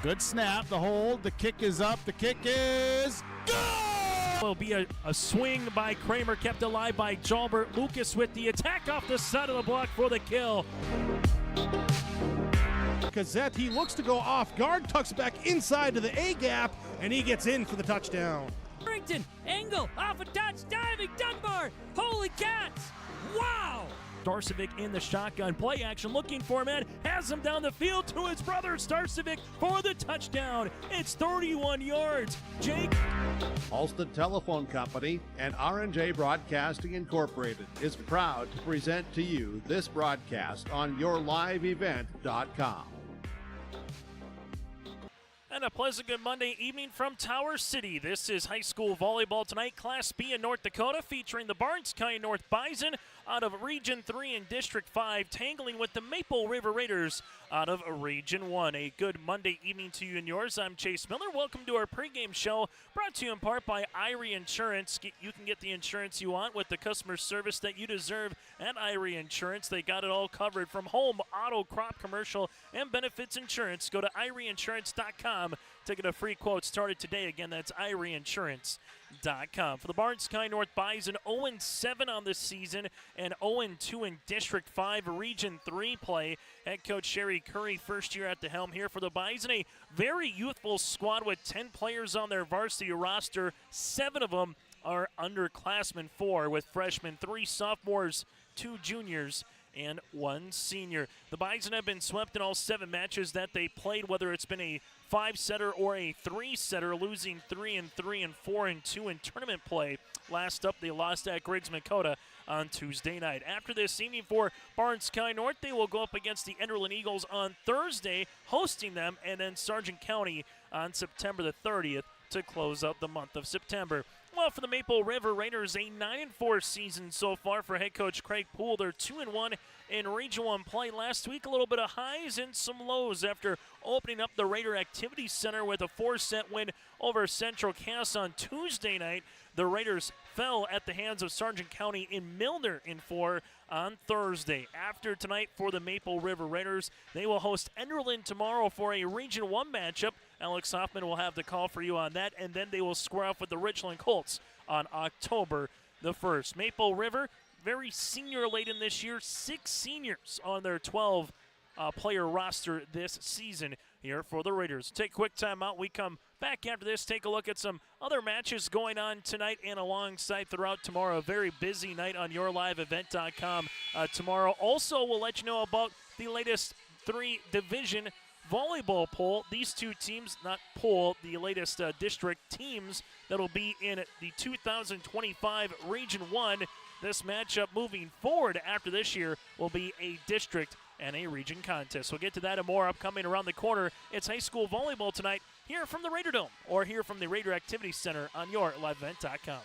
Good snap, the hold, the kick is up, the kick is good! Will be a swing by Kramer, kept alive by Jalbert. Lucas with the attack off the side of the block for the kill. Gazette, he looks to go off guard, tucks back inside to the A gap, and he gets in for the touchdown. Harrington, angle, off a touch, diving, Dunbar, holy cats, wow! Starcevic in the shotgun, play action, looking for a man, has him down the field to his brother Starcevic for the touchdown. It's 31 yards. Jake. Alston Telephone Company and R&J Broadcasting Incorporated is proud to present to you this broadcast on yourliveevent.com. And a pleasant good Monday evening from Tower City. This is high school volleyball tonight, Class B in North Dakota, featuring the Barnes County North Bison out of Region 3 and District 5, tangling with the Maple River Raiders out of Region 1. A good Monday evening to you and yours. I'm Chase Miller. Welcome to our pregame show, brought to you in part by Irie Insurance. You can get the insurance you want with the customer service that you deserve at Irie Insurance. They got it all covered, from home, auto, crop, commercial, and benefits insurance. Go to IrieInsurance.com to get a free quote started today. Again, that's IrieInsurance.com. For the Barnes County North Bison, 0-7 on the season and 0-2 in District 5 Region 3 play. Head coach Sherry Curry, first year at the helm here for the Bison. A very youthful squad with 10 players on their varsity roster. 7 of them are underclassmen, 4 with freshmen, 3 sophomores, 2 juniors, and 1 senior. The Bison have been swept in all 7 matches that they played, whether it's been a 5-setter or a 3-setter, losing 3-3 and 4-2 in tournament play. Last up, they lost at Griggs Dakota on Tuesday night. After this evening for Barnes County North, they will go up against the Enderlin Eagles on Thursday, hosting them, and then Sargent County on September the 30th to close out the month of September. Well, for the Maple River Raiders, a 9-4 season so far for head coach Craig Poole. They're 2-1 in Region 1 play. Last week, a little bit of highs and some lows after opening up the Raider Activity Center with a 4-set win over Central Cass on Tuesday night. The Raiders fell at the hands of Sargent County in Milner in 4 on Thursday. After tonight for the Maple River Raiders, they will host Enderlin tomorrow for a Region 1 matchup. Alex Hoffman will have the call for you on that, and then they will square off with the Richland Colts on October the 1st. Maple River, very senior-laden this year, 6 seniors on their 12-player roster this season here for the Raiders. Take a quick time out. We come back after this, take a look at some other matches going on tonight and alongside throughout tomorrow. A very busy night on yourliveevent.com tomorrow. Also, we'll let you know about the latest 3-division volleyball poll. These 2 teams, not poll, the latest district teams that will be in the 2025 Region 1. This matchup moving forward after this year will be a district and a region contest. We'll get to that and more upcoming around the corner. It's high school volleyball tonight here from the Raider Dome or here from the Raider Activity Center on yourliveevent.com.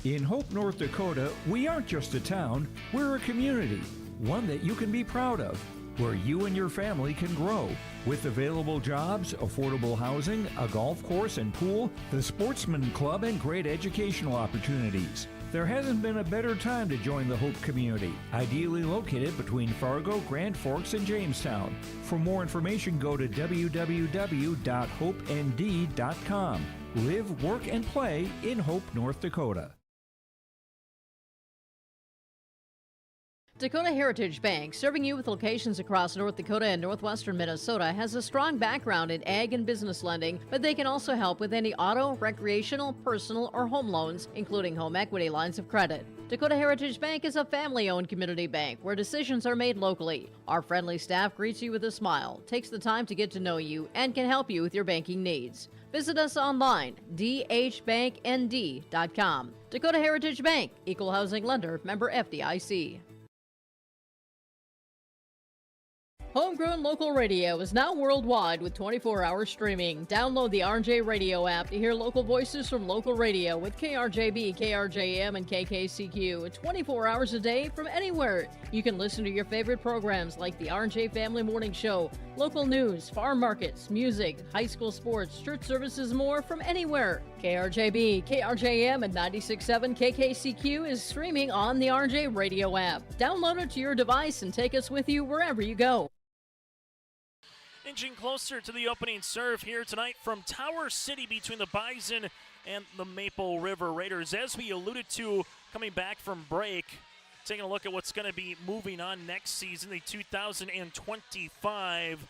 In Hope, North Dakota, we aren't just a town, we're a community, one that you can be proud of, where you and your family can grow. With available jobs, affordable housing, a golf course and pool, the Sportsman Club, and great educational opportunities. There hasn't been a better time to join the Hope community, ideally located between Fargo, Grand Forks, and Jamestown. For more information, go to www.hopend.com. Live, work, and play in Hope, North Dakota. Dakota Heritage Bank, serving you with locations across North Dakota and northwestern Minnesota, has a strong background in ag and business lending, but they can also help with any auto, recreational, personal, or home loans, including home equity lines of credit. Dakota Heritage Bank is a family-owned community bank where decisions are made locally. Our friendly staff greets you with a smile, takes the time to get to know you, and can help you with your banking needs. Visit us online, dhbanknd.com. Dakota Heritage Bank, equal housing lender, member FDIC. Homegrown local radio is now worldwide with 24-hour streaming. Download the RJ Radio app to hear local voices from local radio with KRJB, KRJM, and KKCQ 24 hours a day from anywhere. You can listen to your favorite programs like the RJ Family Morning Show, local news, farm markets, music, high school sports, church services, more from anywhere. KRJB, KRJM, and 96.7 KKCQ is streaming on the RJ Radio app. Download it to your device and take us with you wherever you go. Inching closer to the opening serve here tonight from Tower City between the Bison and the Maple River Raiders. As we alluded to, coming back from break, taking a look at what's going to be moving on next season, the 2025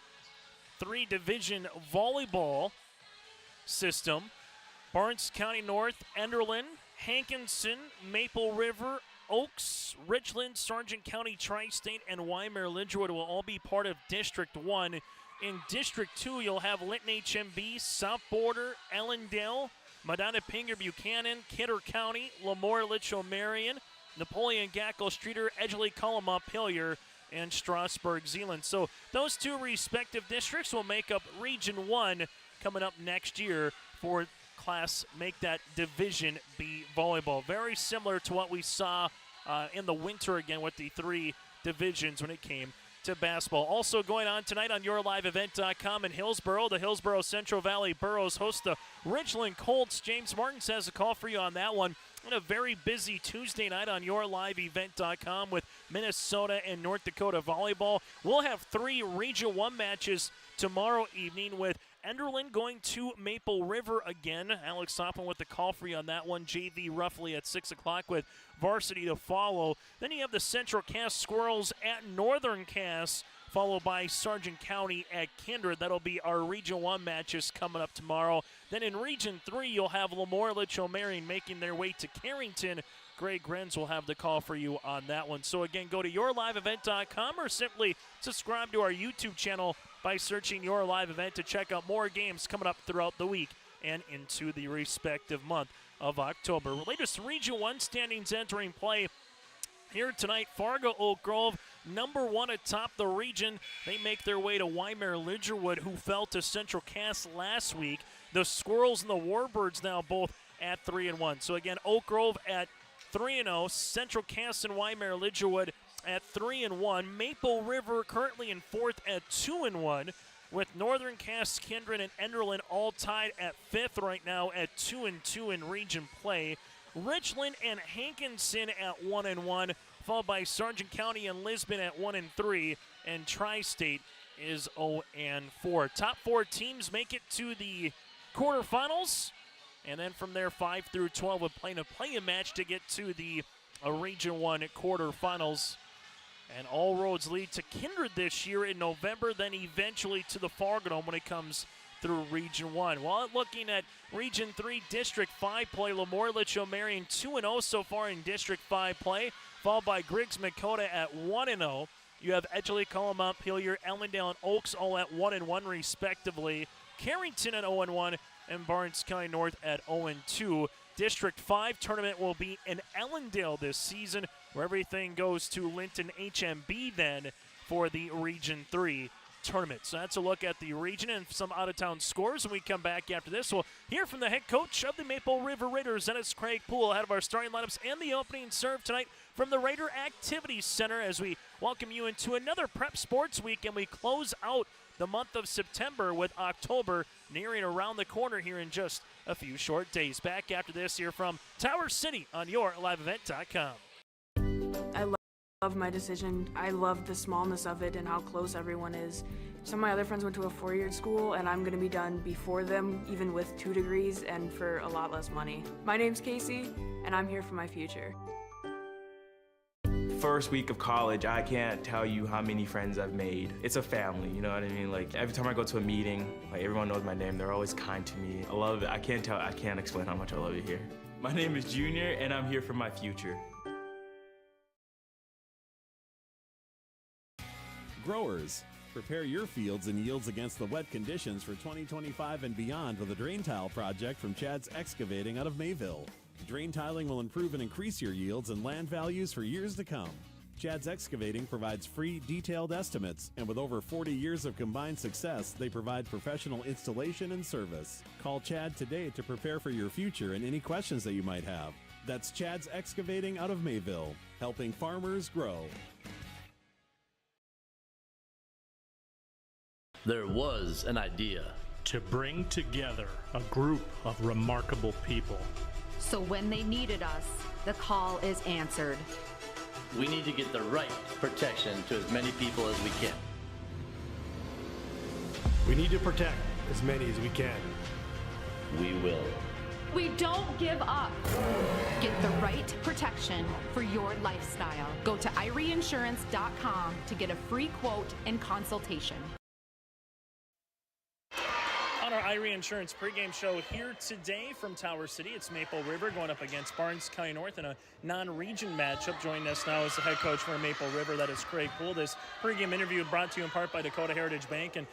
three-division volleyball system. Barnes County North, Enderlin, Hankinson, Maple River, Oaks, Richland, Sargent County, Tri-State, and Weimar-Lidgerwood will all be part of District 1. In District 2, you'll have Linton HMB, South Border, Ellendale, Medina Pinger Buchanan, Kidder County, Lemoore Litchfield Marion, Napoleon Gackle Streeter, Edgeley Cullama Hillier, and Strasburg Zeeland. So those two respective districts will make up Region 1 coming up next year for Class Make That Division B volleyball. Very similar to what we saw in the winter again with the three divisions when it came to basketball. Also going on tonight on YourLiveEvent.com in Hillsboro, the Hillsboro Central Valley Boroughs host the Richland Colts. James Martins has a call for you on that one. And a very busy Tuesday night on YourLiveEvent.com with Minnesota and North Dakota volleyball. We'll have 3 Region 1 matches tomorrow evening with Enderlin going to Maple River again. Alex Soppin with the call for you on that one. JV roughly at 6 o'clock with varsity to follow. Then you have the Central Cass Squirrels at Northern Cass, followed by Sargent County at Kindred. That'll be our Region 1 matches coming up tomorrow. Then in Region 3, you'll have Lemoore Litchfield Marion making their way to Carrington. Greg Grenz will have the call for you on that one. So again, go to YourLiveEvent.com or simply subscribe to our YouTube channel by searching Your Live Event to check out more games coming up throughout the week and into the respective month of October. Latest Region 1 standings entering play here tonight. Fargo Oak Grove, number 1 atop the region. They make their way to Weimar-Lidgerwood, who fell to Central Cass last week. The Squirrels and the Warbirds now both at 3-1. So again, Oak Grove at 3-0, Central Cass and Weimar-Lidgerwood at 3-1. Maple River currently in 4th at 2-1, with Northern Cass, Kindred, and Enderlin all tied at 5th right now at 2-2 in region play. Richland and Hankinson at 1-1, followed by Sargent County and Lisbon at 1-3, and Tri-State is 0-4. Top 4 teams make it to the quarterfinals, and then from there 5 through 12 will play a play-in match to get to the Region 1 quarterfinals. And all roads lead to Kindred this year in November, then eventually to the Fargo Dome when it comes through Region 1. While looking at Region 3 District 5 play, Lemoore Litchfield Marion 2-0 so far in District 5 play, followed by Griggs Dakota at 1-0. You have Edgeley, Cullama, Hillier, Ellendale, and Oaks all at 1-1 respectively. Carrington at 0-1, and Barnes County North at 0-2. District 5 tournament will be in Ellendale this season, where everything goes to Linton HMB then for the Region 3 tournament. So that's a look at the region and some out-of-town scores. When we come back after this, we'll hear from the head coach of the Maple River Raiders, Dennis Craig Poole, ahead of our starting lineups and the opening serve tonight from the Raider Activities Center as we welcome you into another prep sports week, and we close out the month of September with October nearing around the corner here in just a few short days. Back after this here from Tower City on YourLiveEvent.com. I love my decision. I love the smallness of it and how close everyone is. Some of my other friends went to a 4-year school, and I'm going to be done before them, even with 2 degrees and for a lot less money. My name's Casey, and I'm here for my future. First week of college, I can't tell you how many friends I've made. It's a family, you know what I mean? Like, every time I go to a meeting, like, everyone knows my name. They're always kind to me. I love it. I can't explain how much I love it here. My name is Junior, and I'm here for my future. Growers, prepare your fields and yields against the wet conditions for 2025 and beyond with a drain tile project from Chad's Excavating out of Mayville. Drain tiling will improve and increase your yields and land values for years to come. Chad's Excavating provides free, detailed estimates, and with over 40 years of combined success, they provide professional installation and service. Call Chad today to prepare for your future and any questions that you might have. That's Chad's Excavating out of Mayville, helping farmers grow. There was an idea to bring together a group of remarkable people. So when they needed us, the call is answered. We need to get the right protection to as many people as we can. We need to protect as many as we can. We will. We don't give up. Get the right protection for your lifestyle. Go to IREinsurance.com to get a free quote and consultation. On our Irie Insurance pregame show here today from Tower City, it's Maple River going up against Barnes County North in a non-region matchup. Joining us now is the head coach for Maple River, that is Craig Poole. This pregame interview brought to you in part by Dakota Heritage Bank. And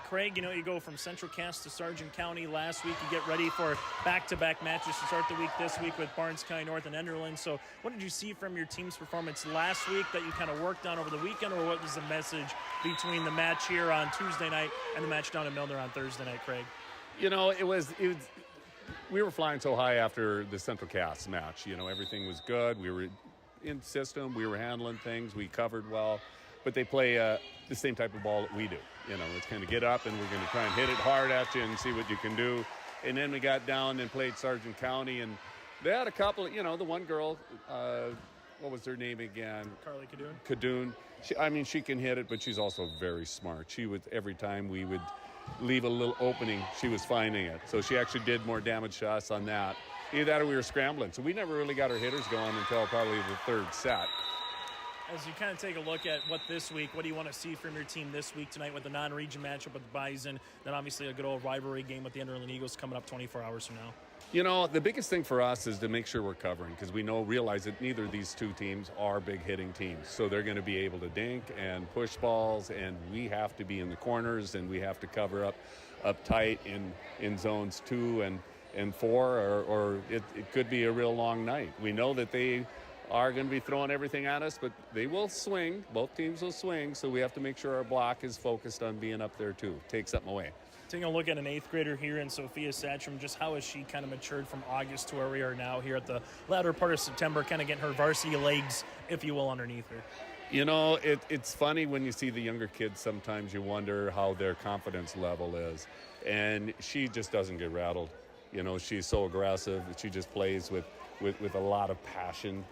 Craig, you go from Central Cass to Sargent County last week. You get ready for back-to-back matches to start the week this week with Barnes County North and Enderlin. So what did you see from your team's performance last week that you kind of worked on over the weekend, or what was the message between the match here on Tuesday night and the match down in Milner on Thursday night, Craig? It was we were flying so high after the Central Cass match. Everything was good. We were in system. We were handling things. We covered well. But they play the same type of ball that we do. It's kind of get up and we're going to try and hit it hard at you and see what you can do. And then we got down and played Sargent County, and they had a couple, the one girl, what was her name again? Carly Cadoon. She can hit it, but she's also very smart. She would, every time we would leave a little opening, she was finding it. So she actually did more damage to us on that. Either that or we were scrambling. So we never really got our hitters going until probably the third set. As you kind of take a look at what do you want to see from your team this week tonight with the non-region matchup with the Bison, then obviously a good old rivalry game with the Enderlin Eagles coming up 24 hours from now? The biggest thing for us is to make sure we're covering, because we realize that neither of these two teams are big hitting teams. So they're going to be able to dink and push balls, and we have to be in the corners, and we have to cover up tight in zones 2 and 4, or it could be a real long night. We know that they are going to be throwing everything at us, but they will swing. Both teams will swing, so we have to make sure our block is focused on being up there too. Take something away. Taking a look at an 8th grader here in Sophia Satcham, just how has she kind of matured from August to where we are now here at the latter part of September, kind of getting her varsity legs, if you will, underneath her? It's funny when you see the younger kids, sometimes you wonder how their confidence level is. And she just doesn't get rattled. She's so aggressive. She just plays with a lot of passion.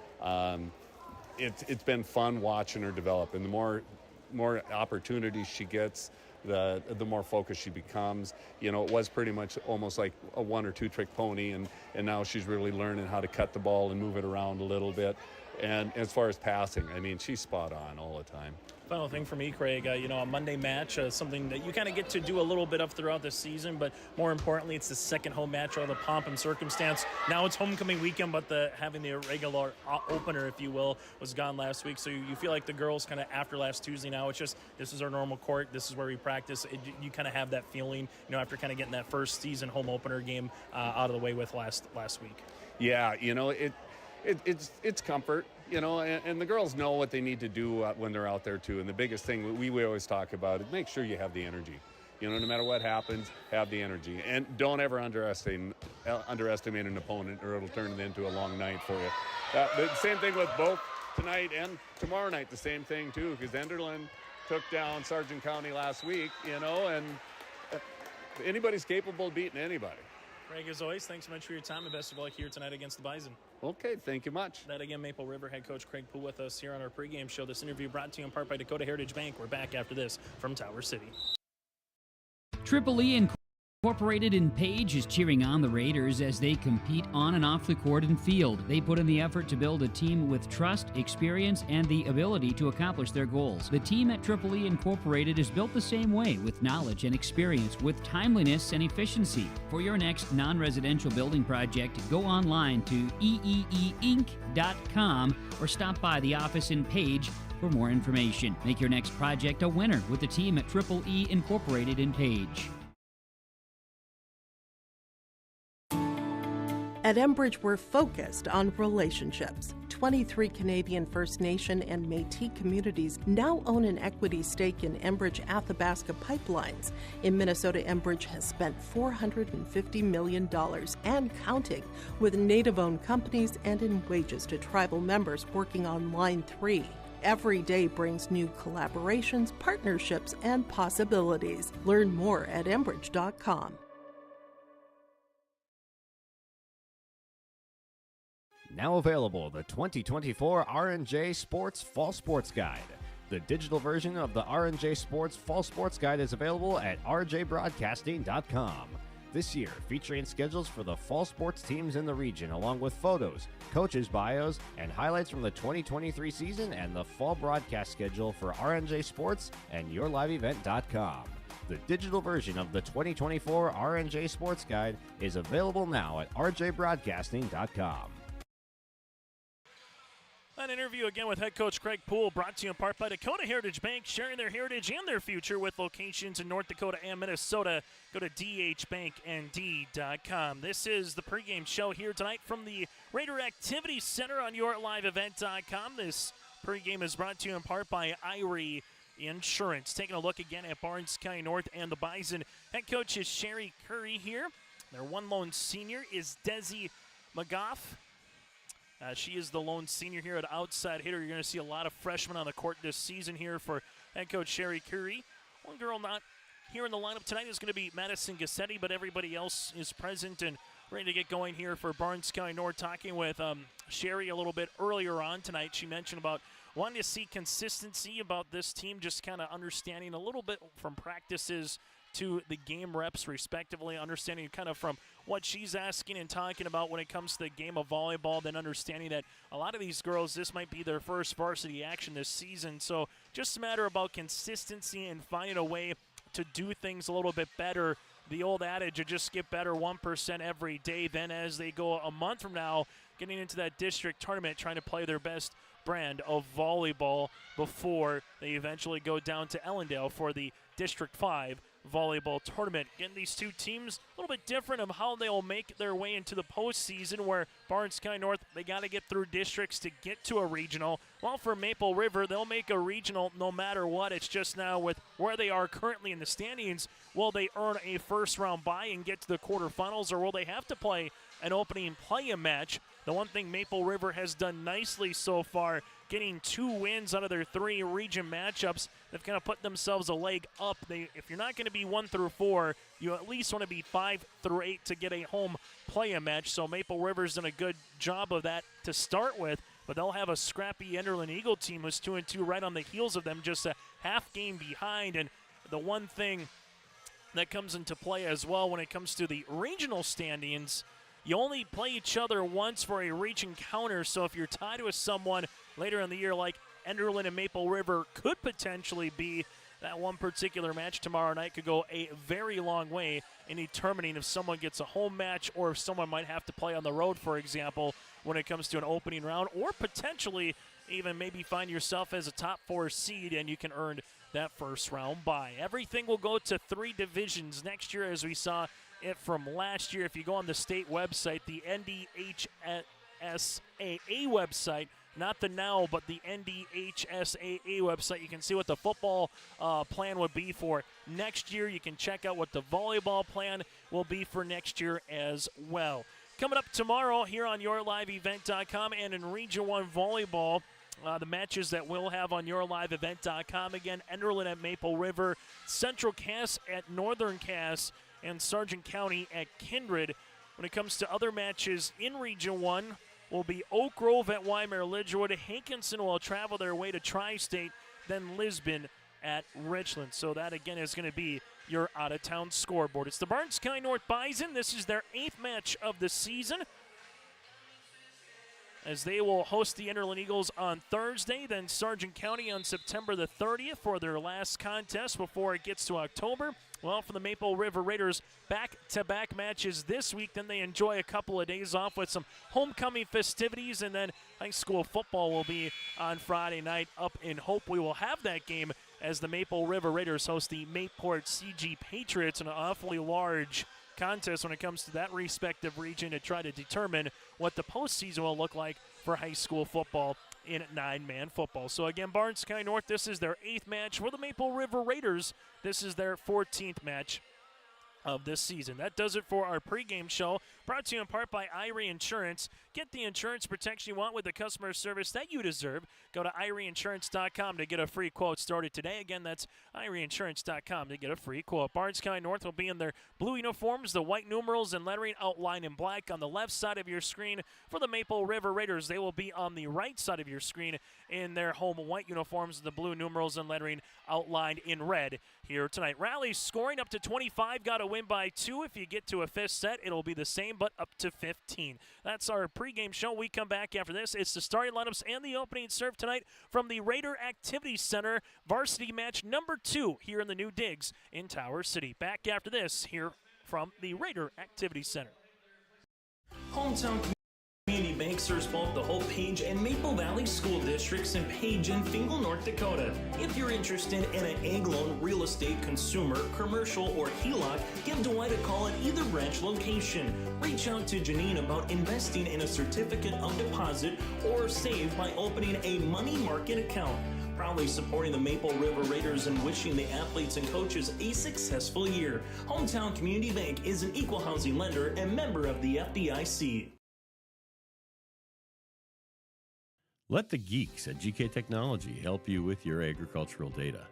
It's been fun watching her develop, and the more opportunities she gets, the more focused she becomes. It was pretty much almost like a 1 or 2 trick pony, and now she's really learning how to cut the ball and move it around a little bit. And as far as passing, she's spot on all the time. Final thing for me, Craig, a Monday match, something that you kind of get to do a little bit of throughout the season, but more importantly, it's the second home match out of the pomp and circumstance. Now it's homecoming weekend, but having the regular opener, if you will, was gone last week. So you feel like the girls kind of after last Tuesday now, it's just, this is our normal court, this is where we practice. You kind of have that feeling, after kind of getting that first season home opener game out of the way with last week. Yeah, it's comfort, and the girls know what they need to do when they're out there too. And the biggest thing we always talk about is make sure you have the energy. No matter what happens, have the energy, and don't ever underestimate an opponent, or it'll turn it into a long night for you. The same thing with both tonight and tomorrow night. The same thing too, because Enderlin took down Sargent County last week. And anybody's capable of beating anybody. Craig, as always, thanks so much for your time, and best of luck here tonight against the Bison. Okay, thank you much. That again, Maple River head coach Craig Poole with us here on our pregame show. This interview brought to you in part by Dakota Heritage Bank. We're back after this from Tower City. Triple E Incorporated in Page is cheering on the Raiders as they compete on and off the court and field. They put in the effort to build a team with trust, experience, and the ability to accomplish their goals. The team at Triple E Incorporated is built the same way, with knowledge and experience, with timeliness and efficiency. For your next non-residential building project, go online to eeeinc.com or stop by the office in Page for more information. Make your next project a winner with the team at Triple E Incorporated in Page. At Enbridge, we're focused on relationships. 23 Canadian First Nation and Métis communities now own an equity stake in Enbridge Athabasca Pipelines. In Minnesota, Enbridge has spent $450 million and counting with Native-owned companies and in wages to tribal members working on Line 3. Every day brings new collaborations, partnerships, and possibilities. Learn more at Enbridge.com. Now available, the 2024 R&J Sports Fall Sports Guide. The digital version of the R&J Sports Fall Sports Guide is available at rjbroadcasting.com. This year, featuring schedules for the fall sports teams in the region, along with photos, coaches' bios, and highlights from the 2023 season and the fall broadcast schedule for R&J Sports and YourLiveEvent.com. The digital version of the 2024 R&J Sports Guide is available now at rjbroadcasting.com. An interview again with head coach Craig Poole, brought to you in part by Dakota Heritage Bank, sharing their heritage and their future with locations in North Dakota and Minnesota. Go to dhbanknd.com. This is the pregame show here tonight from the Raider Activity Center on YourLiveEvent.com. This pregame is brought to you in part by Irie Insurance. Taking a look again at Barnes County North and the Bison. Head coach is Sherry Curry here. Their one lone senior is Desi McGough. She is the lone senior here at outside hitter. You're going to see a lot of freshmen on the court this season here for head coach Sherry Curry. One girl not here in the lineup tonight is going to be Madison Gassetti, but everybody else is present and ready to get going here for Barnes County North. Talking with Sherry a little bit earlier on tonight, she mentioned about wanting to see consistency about this team, just kind of understanding a little bit from practices to the game reps respectively, understanding kind of from what she's asking and talking about when it comes to the game of volleyball, then understanding that a lot of these girls, this might be their first varsity action this season. So just a matter about consistency and finding a way to do things a little bit better. The old adage of just get better 1% every day. Then as they go a month from now, getting into that district tournament, trying to play their best brand of volleyball before they eventually go down to Ellendale for the District 5 volleyball tournament. Again, these two teams a little bit different of how they'll make their way into the postseason, where Barnes County North, they got to get through districts to get to a regional. While for Maple River, they'll make a regional no matter what. It's just now with where they are currently in the standings, will they earn a first-round bye and get to the quarterfinals, or will they have to play an opening play-in match? The one thing Maple River has done nicely so far, getting 2 wins out of their 3 region matchups, they've kind of put themselves a leg up. If you're not going to be 1 through 4, you at least want to be 5 through 8 to get a home play-in match. So Maple River's done a good job of that to start with, but they'll have a scrappy Enderlin Eagle team who's 2-2 right on the heels of them, just a half game behind. And the one thing that comes into play as well when it comes to the regional standings, you only play each other once for a reach encounter, so if you're tied with someone later in the year like Enderlin and Maple River could potentially be, that one particular match tomorrow night could go a very long way in determining if someone gets a home match or if someone might have to play on the road, for example, when it comes to an opening round, or potentially even maybe find yourself as a top 4 seed and you can earn that first round bye. Everything will go to 3 divisions next year, as we saw it from last year. If you go on the state website, the NDHSAA website, not the NOW, but the NDHSAA website, you can see what the football plan would be for next year. You can check out what the volleyball plan will be for next year as well. Coming up tomorrow here on YourLiveEvent.com and in Region 1 Volleyball, the matches that we'll have on YourLiveEvent.com. Again, Enderlin at Maple River, Central Cass at Northern Cass, and Sargent County at Kindred. When it comes to other matches in Region 1, will be Oak Grove at Weimar Lidgewood. Hankinson will travel their way to Tri-State, then Lisbon at Richland. So that, again, is going to be your out-of-town scoreboard. It's the Barnes County North Bison. This is their 8th match of the season, as they will host the Enderlin Eagles on Thursday, then Sargent County on September the 30th for their last contest before it gets to October. Well, for the Maple River Raiders, back-to-back matches this week. Then they enjoy a couple of days off with some homecoming festivities, and then high school football will be on Friday night up in Hope. We will have that game as the Maple River Raiders host the Mayport CG Patriots, an awfully large contest when it comes to that respective region to try to determine what the postseason will look like for high school football in 9-man football. So again, Barnes County North, this is their 8th match. For the Maple River Raiders, this is their 14th match of this season. That does it for our pregame show, brought to you in part by Irie Insurance. Get the insurance protection you want with the customer service that you deserve. Go to IrieInsurance.com to get a free quote started today. Again, that's IrieInsurance.com to get a free quote. Barnes County North will be in their blue uniforms, the white numerals and lettering outlined in black on the left side of your screen. For the Maple River Raiders, they will be on the right side of your screen in their home white uniforms, the blue numerals and lettering outlined in red here tonight. Rallies scoring up to 25, got to win by 2. If you get to a fifth set, it'll be the same, but up to 15. That's our pregame show. We come back after this. It's the starting lineups and the opening serve tonight from the Raider Activity Center, varsity match number 2 here in the new digs in Tower City. Back after this here from the Raider Activity Center. Hometown Community Bank serves both the Hope Page and Maple Valley School Districts in Page and Fingal, North Dakota. If you're interested in an ag loan, real estate, consumer, commercial, or HELOC, give Dwight a call at either branch location. Reach out to Janine about investing in a certificate of deposit or save by opening a money market account. Proudly supporting the Maple River Raiders and wishing the athletes and coaches a successful year. Hometown Community Bank is an equal housing lender and member of the FDIC. Let the geeks at GK Technology help you with your agricultural data.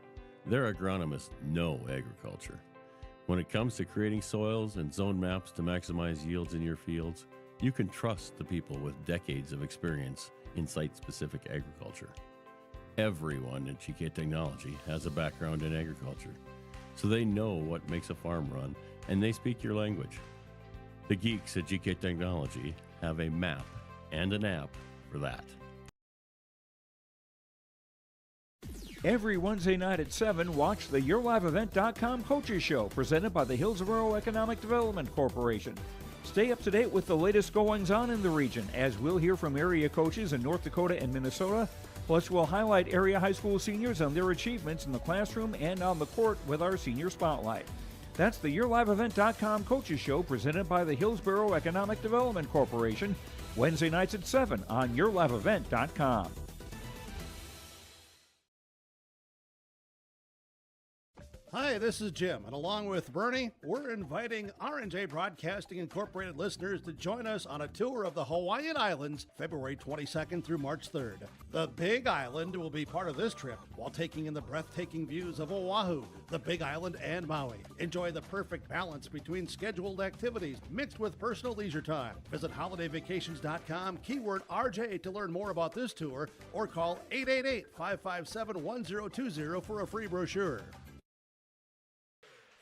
Their agronomists know agriculture. When it comes to creating soils and zone maps to maximize yields in your fields, you can trust the people with decades of experience in site-specific agriculture. Everyone at GK Technology has a background in agriculture, so they know what makes a farm run, and they speak your language. The geeks at GK Technology have a map and an app for that. Every Wednesday night at 7, watch the YourLiveEvent.com Coaches Show, presented by the Hillsborough Economic Development Corporation. Stay up to date with the latest goings-on in the region, as we'll hear from area coaches in North Dakota and Minnesota. Plus, we'll highlight area high school seniors and their achievements in the classroom and on the court with our Senior Spotlight. That's the YourLiveEvent.com Coaches Show, presented by the Hillsborough Economic Development Corporation, Wednesday nights at 7 on YourLiveEvent.com. Hi, this is Jim, and along with Bernie, we're inviting R&J Broadcasting Incorporated listeners to join us on a tour of the Hawaiian Islands, February 22nd through March 3rd. The Big Island will be part of this trip while taking in the breathtaking views of Oahu, the Big Island, and Maui. Enjoy the perfect balance between scheduled activities mixed with personal leisure time. Visit holidayvacations.com, keyword RJ to learn more about this tour, or call 888-557-1020 for a free brochure.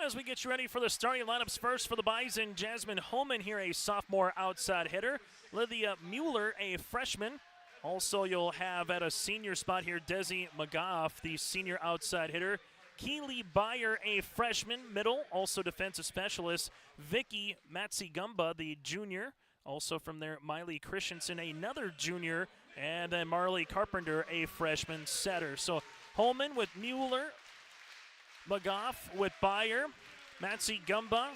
As we get you ready for the starting lineups, first for the Bison, Jasmine Holman here, a sophomore outside hitter. Lydia Mueller, a freshman. Also, you'll have at a senior spot here, Desi McGough, the senior outside hitter. Keely Byer, a freshman, middle, also defensive specialist. Vicky Matsigumba, the junior. Also from there, Miley Christensen, another junior. And then Marley Carpenter, a freshman setter. So Holman with Mueller, McGough with Byer, Matsy Gumba,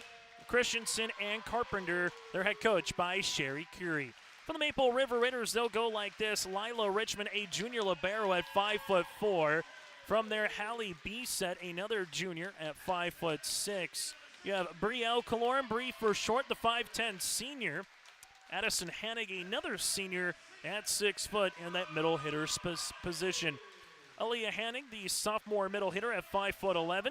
Christensen, and Carpenter, their head coach by Sherry Curie. For the Maple River Raiders, they'll go like this. Lila Richmond, a junior libero at 5'4". From there, Hallie Bisset, another junior at 5'6". You have Brielle Kaloran, Bree for short, the 5'10" senior. Addison Hannig, another senior at 6 foot in that middle hitter position. Aaliyah Hannig, the sophomore middle hitter at 5'11".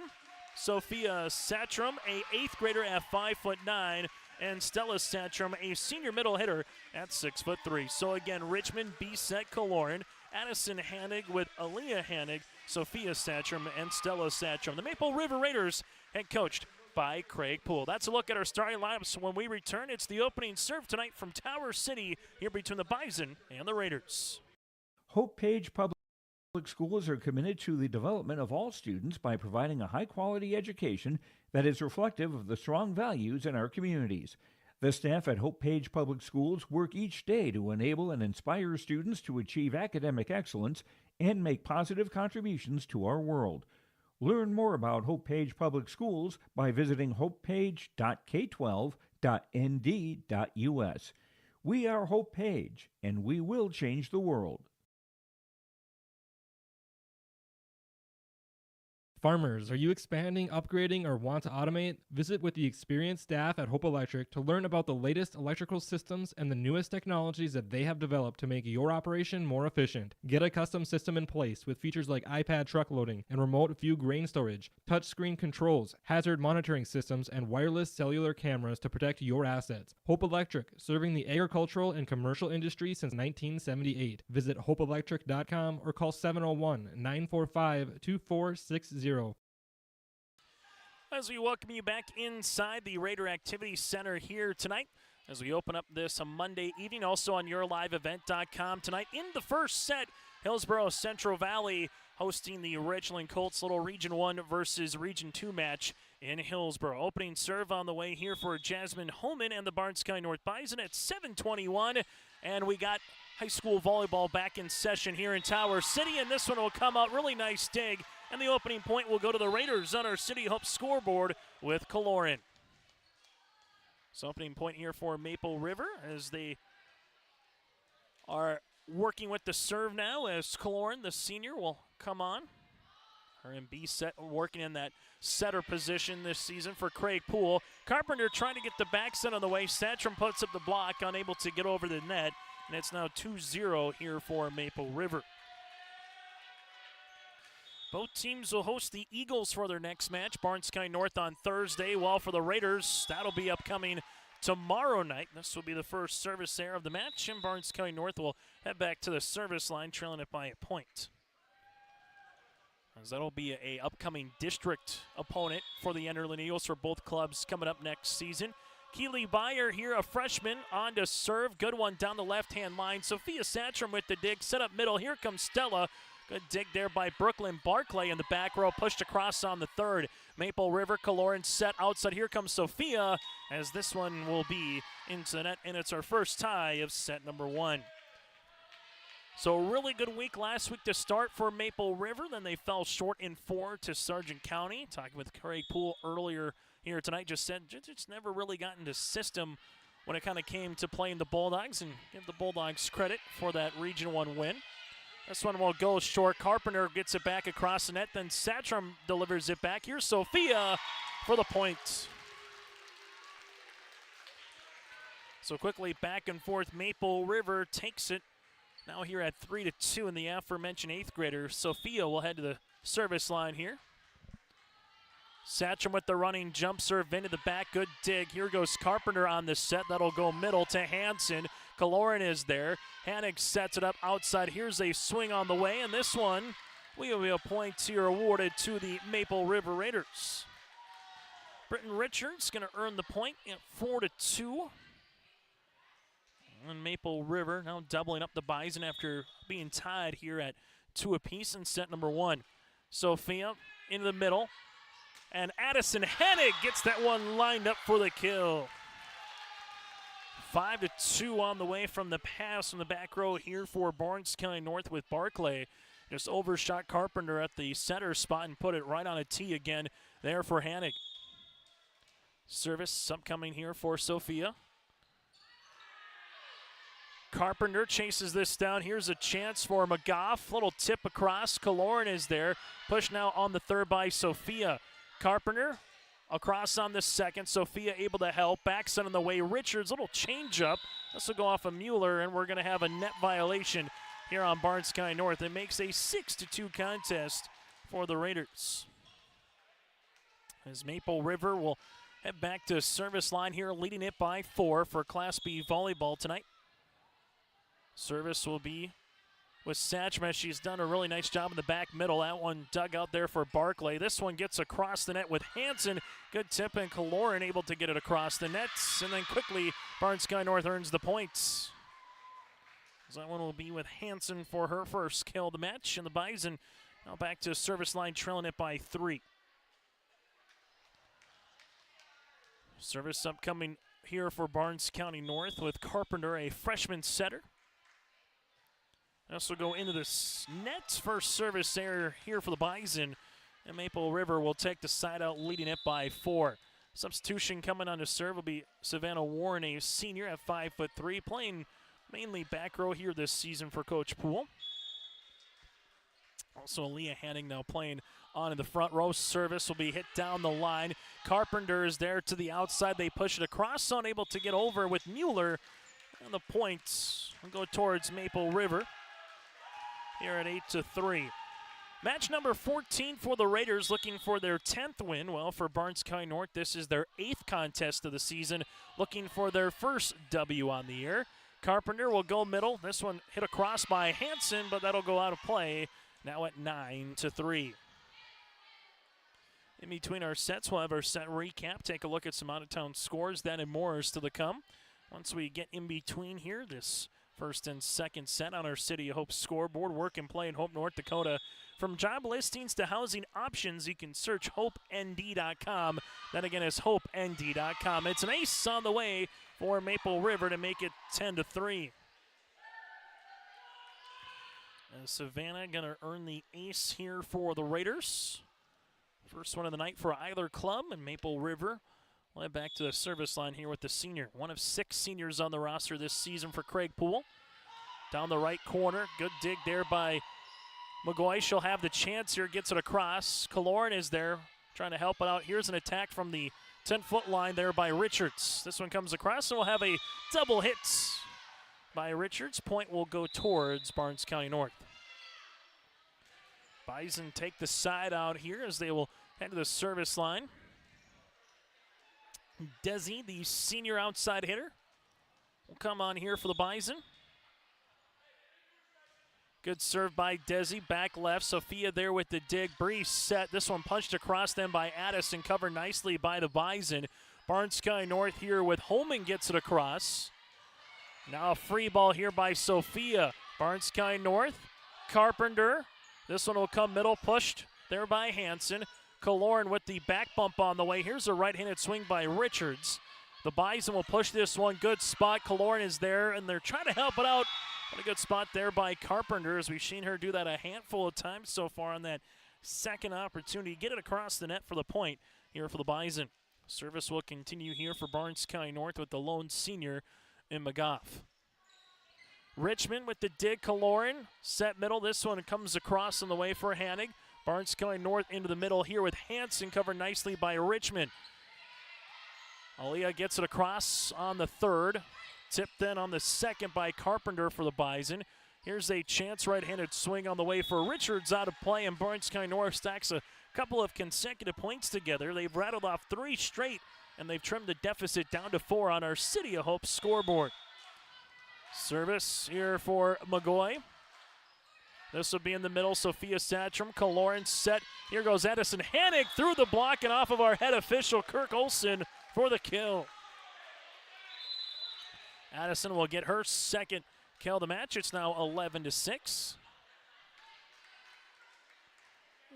Sophia Satram, a 8th grader at 5'9". And Stella Satram, a senior middle hitter at 6'3". So again, Richmond, Bisset, Kaloran, Addison Hannig with Aaliyah Hannig, Sophia Satram, and Stella Satram. The Maple River Raiders, head coached by Craig Poole. That's a look at our starting lineups. When we return, it's the opening serve tonight from Tower City here between the Bison and the Raiders. Hope Page Public Schools are committed to the development of all students by providing a high-quality education that is reflective of the strong values in our communities. The staff at Hope Page Public Schools work each day to enable and inspire students to achieve academic excellence and make positive contributions to our world. Learn more about Hope Page Public Schools by visiting hopepage.k12.nd.us. We are Hope Page, and we will change the world. Farmers, are you expanding, upgrading, or want to automate? Visit with the experienced staff at Hope Electric to learn about the latest electrical systems and the newest technologies that they have developed to make your operation more efficient. Get a custom system in place with features like iPad truck loading and remote view grain storage, touchscreen controls, hazard monitoring systems, and wireless cellular cameras to protect your assets. Hope Electric, serving the agricultural and commercial industry since 1978. Visit hopeelectric.com or call 701-945-2460. As we welcome you back inside the Raider Activity Center here tonight, as we open up this Monday evening, also on yourliveevent.com tonight. In the first set, Hillsborough Central Valley hosting the Richland Colts Little Region 1 versus Region 2 match in Hillsborough. Opening serve on the way here for Jasmine Holman and the Barnes County North Bison at 7:21, and we got high school volleyball back in session here in Tower City, and this one will come out really nice dig. And the opening point will go to the Raiders on our City Hope scoreboard with Kaloran. So opening point here for Maple River as they are working with the serve now as Kaloran, the senior, will come on. Her and B set working in that setter position this season for Craig Poole. Carpenter trying to get the back set on the way. Satcham puts up the block, unable to get over the net. And it's now 2-0 here for Maple River. Both teams will host the Eagles for their next match. Barnes County North on Thursday, while for the Raiders, that'll be upcoming tomorrow night. This will be the first service there of the match, and Barnes County North will head back to the service line, trailing it by a point. As that'll be a upcoming district opponent for the Enderlin Eagles for both clubs coming up next season. Keely Byer here, a freshman, on to serve. Good one down the left-hand line. Sophia Satcham with the dig, set up middle. Here comes Stella. Good dig there by Brooklyn Barclay in the back row, pushed across on the third. Maple River, Kaloran set outside. Here comes Sophia, as this one will be into the net, and it's our first tie of set number one. So a really good week last week to start for Maple River. Then they fell short in 4 to Sargent County. Talking with Craig Poole earlier here tonight, just said just never really got into system when it kind of came to playing the Bulldogs, and give the Bulldogs credit for that Region 1 win. This one will go short. Carpenter gets it back across the net. Then Satcham delivers it back. Here's Sophia for the point. So quickly back and forth. Maple River takes it. Now here at 3-2 in the aforementioned 8th grader. Sophia will head to the service line here. Satcham with the running jump serve into the back. Good dig. Here goes Carpenter on the set. That'll go middle to Hansen. Kaloran is there. Hannig sets it up outside. Here's a swing on the way, and this one will be a point here awarded to the Maple River Raiders. Britton Richards going to earn the point at 4-2. And Maple River now doubling up the Bison after being tied here at 2 apiece in set number 1. Sophia into the middle. And Addison Hennig gets that one lined up for the kill. 5-2 on the way from the pass from the back row here for Barnes County North with Barclay. Just overshot Carpenter at the center spot and put it right on a tee again there for Hennig. Service upcoming here for Sophia. Carpenter chases this down. Here's a chance for McGough. Little tip across. Kaloran is there. Push now on the third by Sophia. Carpenter across on the second. Sophia able to help. Backside on the way. Richards, little changeup. This will go off of Mueller, and we're going to have a net violation here on Barnes County North. It makes a 6-2 contest for the Raiders. As Maple River will head back to service line here, leading it by 4 for Class B volleyball tonight. Service will be with Satcham. She's done a really nice job in the back middle. That one dug out there for Barclay. This one gets across the net with Hansen. Good tip, and Kaloran able to get it across the nets. And then quickly, Barnes County North earns the points. So that one will be with Hansen for her first kill of the match. And the Bison now back to service line, trailing it by 3. Service upcoming here for Barnes County North with Carpenter, a freshman setter. This will go into the nets. First service there here for the Bison. And Maple River will take the side out, leading it by 4. Substitution coming on to serve will be Savannah Warren, a senior at 5'3", playing mainly back row here this season for Coach Poole. Also, Aaliyah Hanning now playing on in the front row. Service will be hit down the line. Carpenter is there to the outside. They push it across, unable to get over with Mueller. And the points will go towards Maple River here at 8-3. Match number 14 for the Raiders, looking for their 10th win. Well, for Barnes County North, this is their 8th contest of the season, looking for their first W on the year. Carpenter will go middle. This one hit across by Hansen, but that'll go out of play. Now at 9-3. In between our sets, we'll have our set recap, take a look at some out-of-town scores. That and more is to the come. Once we get in between here, this first and second set on our City of Hope scoreboard. Work and play in Hope, North Dakota. From job listings to housing options, you can search HopeND.com. That again is HopeND.com. It's an ace on the way for Maple River to make it 10-3. Savannah going to earn the ace here for the Raiders. First one of the night for either club, and Maple River will head back to the service line here with the senior. One of 6 seniors on the roster this season for Craig Poole. Down the right corner, good dig there by McGoy. She'll have the chance here, gets it across. Kaloran is there trying to help it out. Here's an attack from the 10-foot line there by Richards. This one comes across, and we'll have a double hit by Richards. Point will go towards Barnes County North. Bison take the side out here as they will head to the service line. Desi, the senior outside hitter, will come on here for the Bison. Good serve by Desi, back left. Sophia there with the dig. Bree set. This one punched across them by Addison, covered nicely by the Bison. Barnes County North here with Holman gets it across. Now a free ball here by Sophia. Barnes County North, Carpenter. This one will come middle, pushed there by Hansen. Kaloran with the back bump on the way. Here's a right-handed swing by Richards. The Bison will push this one. Good spot. Kaloran is there, and they're trying to help it out. What a good spot there by Carpenter, as we've seen her do that a handful of times so far on that second opportunity. Get it across the net for the point here for the Bison. Service will continue here for Barnes County North with the lone senior in McGough. Richmond with the dig. Kaloran set middle. This one comes across on the way for Hannig. Barnes County North into the middle here with Hansen covered nicely by Richmond. Aaliyah gets it across on the third. Tipped then on the second by Carpenter for the Bison. Here's a chance right-handed swing on the way for Richards, out of play, and Barnes County North stacks a couple of consecutive points together. They've rattled off 3 straight, and they've trimmed the deficit down to 4 on our City of Hope scoreboard. Service here for McGoy. This will be in the middle. Sophia Satcham, Kaloran set. Here goes Edison Hannig through the block and off of our head official, Kirk Olson, for the kill. Addison will get her second kill of the match. It's now 11-6.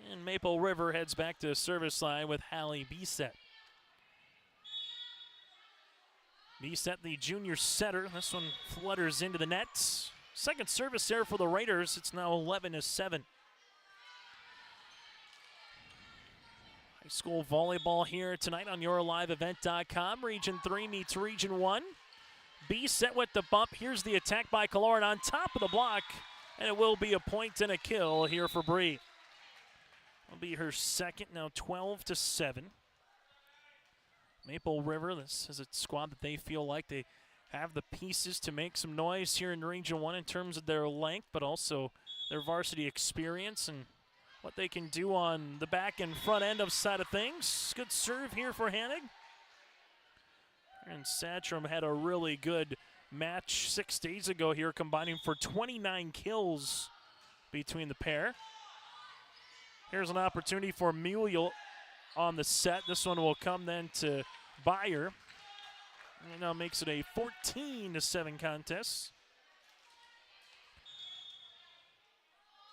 And Maple River heads back to the service line with Hallie Bisset. Bisset, the junior setter. This one flutters into the net. Second service there for the Raiders. It's now 11-7. High school volleyball here tonight on YourLiveEvent.com. Region 3 meets Region 1. Bisset with the bump. Here's the attack by Kaloran on top of the block. And it will be a point and a kill here for Bree. It'll be her second, now 12-7. Maple River, this is a squad that they feel like they have the pieces to make some noise here in Region 1 in terms of their length, but also their varsity experience and what they can do on the back and front end of side of things. Good serve here for Hannig. And Satcham had a really good match 6 days ago here, combining for 29 kills between the pair. Here's an opportunity for Muriel on the set. This one will come then to Byer. And now makes it a 14-7 contest.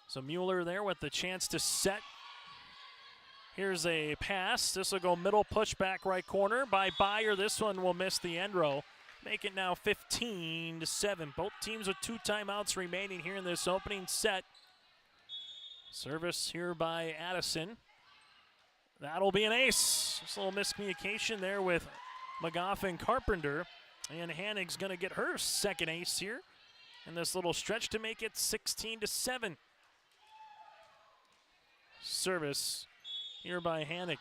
So Mueller there with the chance to set. Here's a pass. This will go middle, push back right corner by Byer. This one will miss the end row. Make it now 15-7. Both teams with 2 timeouts remaining here in this opening set. Service here by Addison. That'll be an ace. Just a little miscommunication there with McGough and Carpenter. And Hannig's going to get her second ace here in this little stretch to make it 16-7. Service here by Hannick.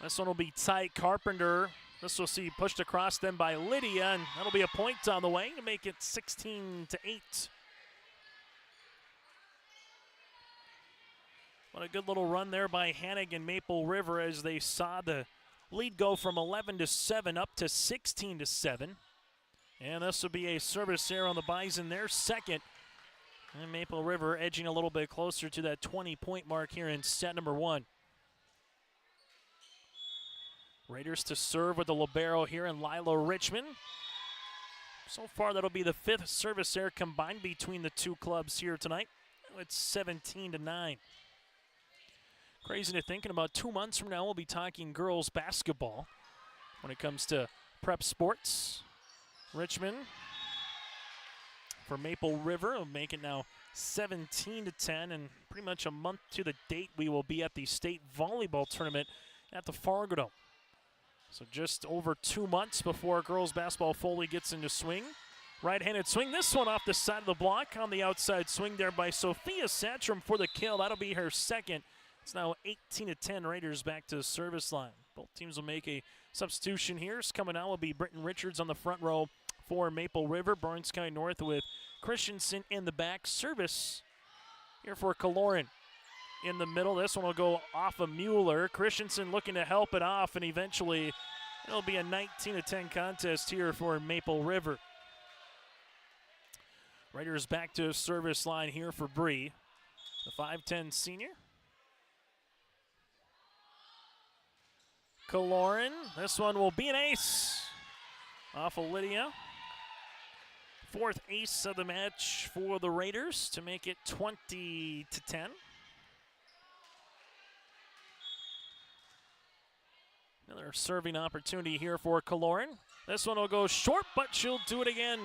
This one will be tight. Carpenter. This will see pushed across then by Lydia, and that'll be a point on the way to make it 16-8. What a good little run there by Hannick and Maple River as they saw the lead go from 11-7 up to 16-7. And this will be a service error on the Bison, their second. And Maple River edging a little bit closer to that 20-point mark here in set number 1. Raiders to serve with the libero here in Lila Richmond. So far, that'll be the 5th service error combined between the two clubs here tonight. It's 17-9. Crazy to think, in about 2 months from now, we'll be talking girls basketball when it comes to prep sports. Richmond for Maple River will make it now 17-10, and pretty much a month to the date, we will be at the state volleyball tournament at the Fargo Dome. So just over 2 months before girls basketball fully gets into swing. Right-handed swing, this one off the side of the block on the outside swing there by Sophia Satcham for the kill. That'll be her second. It's now 18-10, Raiders back to the service line. Both teams will make a substitution here. Coming out will be Britton Richards on the front row for Maple River. Burns County North with Christensen in the back. Service here for Kaloran in the middle. This one will go off of Mueller. Christensen looking to help it off, and eventually it'll be a 19-10 contest here for Maple River. Raiders back to service line here for Bree, the 5'10 senior. Kaloran, this one will be an ace off of Lydia. 4th ace of the match for the Raiders to make it 20-10. Another serving opportunity here for Kaloran. This one will go short, but she'll do it again.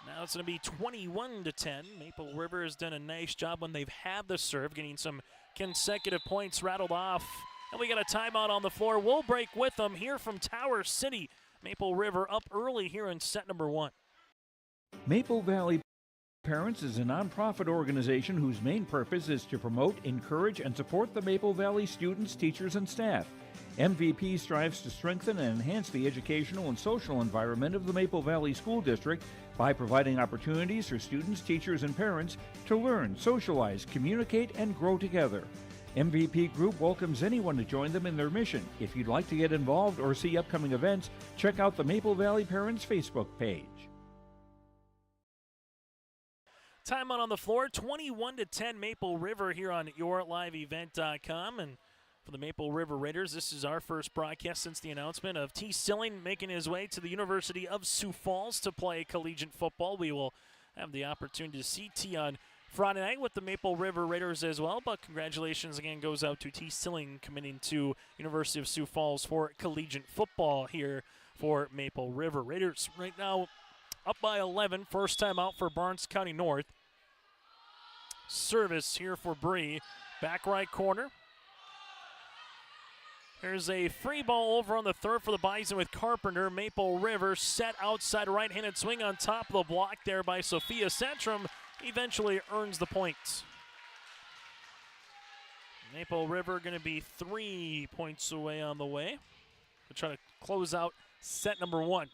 Now it's going to be 21-10. Maple River has done a nice job when they've had the serve, getting some consecutive points rattled off. And we got a timeout on the floor. We'll break with them here from Tower City. Maple River up early here in set number 1. Maple Valley Parents is a nonprofit organization whose main purpose is to promote, encourage, and support the Maple Valley students, teachers, and staff. MVP strives to strengthen and enhance the educational and social environment of the Maple Valley School District by providing opportunities for students, teachers, and parents to learn, socialize, communicate, and grow together. MVP Group welcomes anyone to join them in their mission. If you'd like to get involved or see upcoming events, check out the Maple Valley Parents Facebook page. Timeout on the floor, 21-10 Maple River here on YourLiveEvent.com. And for the Maple River Raiders, this is our first broadcast since the announcement of T. Silling making his way to the University of Sioux Falls to play collegiate football. We will have the opportunity to see T on Friday night with the Maple River Raiders as well, but congratulations again goes out to T. Silling committing to University of Sioux Falls for collegiate football here for Maple River Raiders. Right now up by 11, first time out for Barnes County North. Service here for Bree, back right corner. There's a free ball over on the third for the Bison with Carpenter. Maple River set outside right-handed swing on top of the block there by Sophia Centrum. Eventually earns the point. Maple River going to be 3 points away on the way. We'll try to close out set number 1.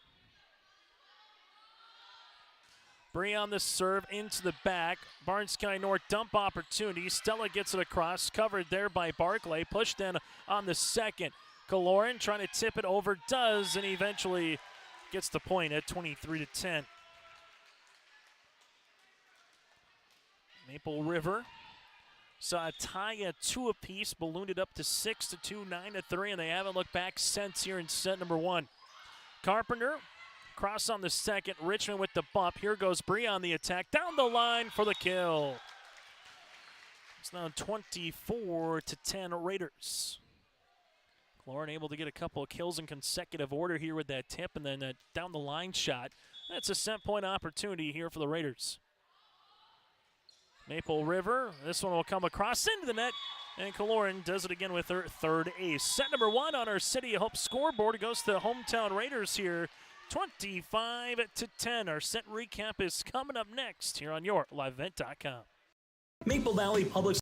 Bree on the serve into the back. Barnes County North dump opportunity. Stella gets it across. Covered there by Barclay. Pushed in on the second. Kaloran trying to tip it over. Does, and eventually gets the point at 23-10. Maple River saw a tie at 2 apiece. Ballooned it up to 6-2, 9-3, and they haven't looked back since here in set number 1. Carpenter. Cross on the second. Richmond with the bump. Here goes Bree on the attack. Down the line for the kill. It's now 24-10 Raiders. Lauren able to get a couple of kills in consecutive order here with that tip and then that down the line shot. That's a set point opportunity here for the Raiders. Maple River. This one will come across into the net. And Kaloran does it again with her third ace. Set number 1 on our City of Hope scoreboard. It goes to the hometown Raiders here. 25-10. Our set recap is coming up next here on YourLiveEvent.com. Maple Valley Public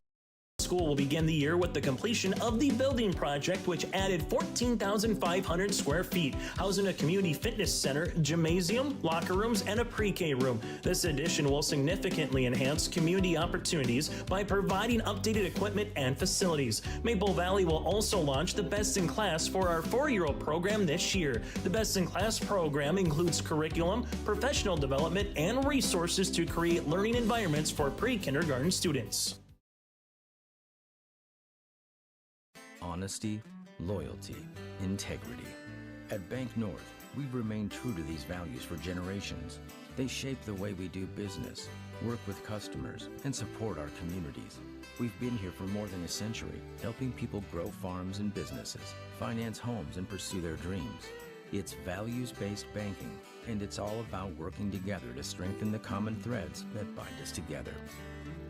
School will begin the year with the completion of the building project, which added 14,500 square feet, housing a community fitness center, gymnasium, locker rooms, and a pre-K room. This addition will significantly enhance community opportunities by providing updated equipment and facilities. Maple Valley will also launch the Best in Class for our 4-year-old program this year. The Best in Class program includes curriculum, professional development, and resources to create learning environments for pre-kindergarten students. Honesty, loyalty, integrity. At Bank North, we've remained true to these values for generations. They shape the way we do business, work with customers, and support our communities. We've been here for more than a century, helping people grow farms and businesses, finance homes, and pursue their dreams. It's values-based banking, and it's all about working together to strengthen the common threads that bind us together.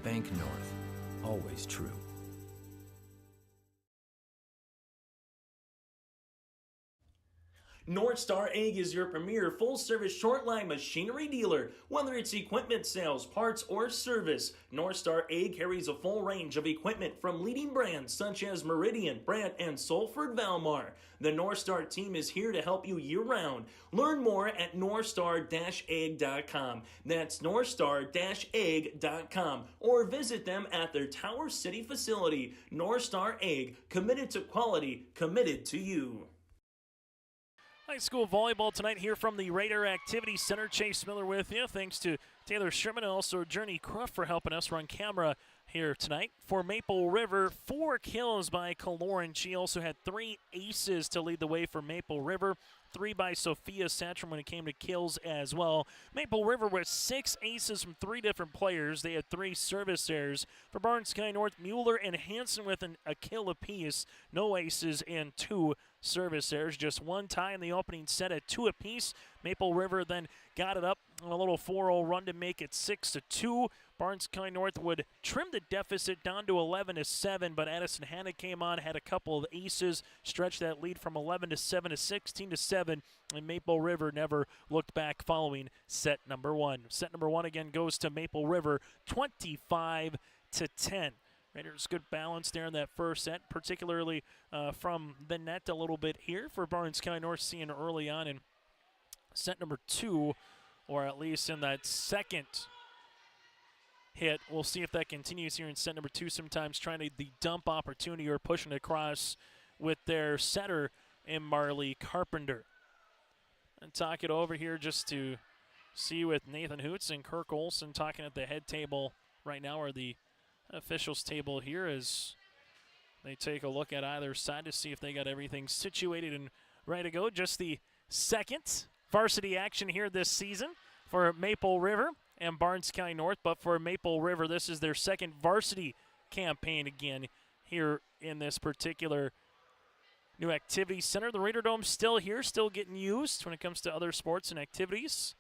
Bank North, always true. North Star Ag is your premier full-service short-line machinery dealer. Whether it's equipment sales, parts, or service, North Star Ag carries a full range of equipment from leading brands such as Meridian, Brandt, and Salford Valmar. The North Star team is here to help you year-round. Learn more at northstar-ag.com. That's northstar-ag.com. Or visit them at their Tower City facility. North Star Ag, committed to quality, committed to you. High school volleyball tonight here from the Raider Activity Center. Chase Miller with you. Thanks to Taylor Sherman and also Journey Cruft for helping us run camera here tonight. For Maple River, 4 kills by Kaloran. She also had 3 aces to lead the way for Maple River. 3 by Sophia Satcham when it came to kills as well. Maple River with 6 aces from 3 different players. They had 3 service errors. For Barnes County North, Mueller and Hanson with a kill apiece. No aces and 2 service errors. Just 1 tie in the opening set at 2 apiece. Maple River then got it up on a little 4-0 run to make it 6-2. Barnes County North would trim the deficit down to 11-7, but Addison Hanna came on, had a couple of aces, stretched that lead from 11-7 to 16-7, and Maple River never looked back following set number 1. Set number 1 again goes to Maple River, 25-10. Raiders good balance there in that first set, particularly from the net a little bit here for Barnes County North, seeing early on in set number 2, or at least in that second hit. We'll see if that continues here in set number 2, sometimes trying to the dump opportunity or pushing across with their setter in Marley Carpenter. And talk it over here just to see with Nathan Hoots and Kirk Olson talking at the head table right now, or the officials table here, as they take a look at either side to see if they got everything situated and ready to go. Just the second varsity action here this season for Maple River and Barnes County North, but for Maple River, this is their second varsity campaign again here in this particular new activity center. The Raider Dome's still here, still getting used when it comes to other sports and activities.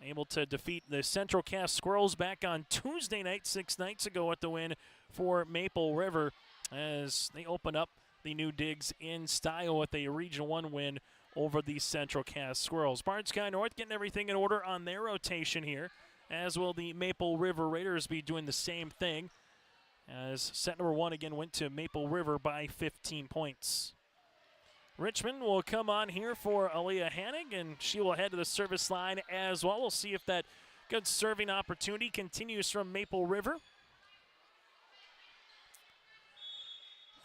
Able to defeat the Central Cass Squirrels back on Tuesday night, 6 nights ago, at the win for Maple River, as they open up the new digs in style with a Region 1 win over the Central Cass Squirrels. Barnes County North getting everything in order on their rotation here, as will the Maple River Raiders be doing the same thing, as set number 1 again went to Maple River by 15 points. Richmond will come on here for Aaliyah Hannig, and she will head to the service line as well. We'll see if that good serving opportunity continues from Maple River,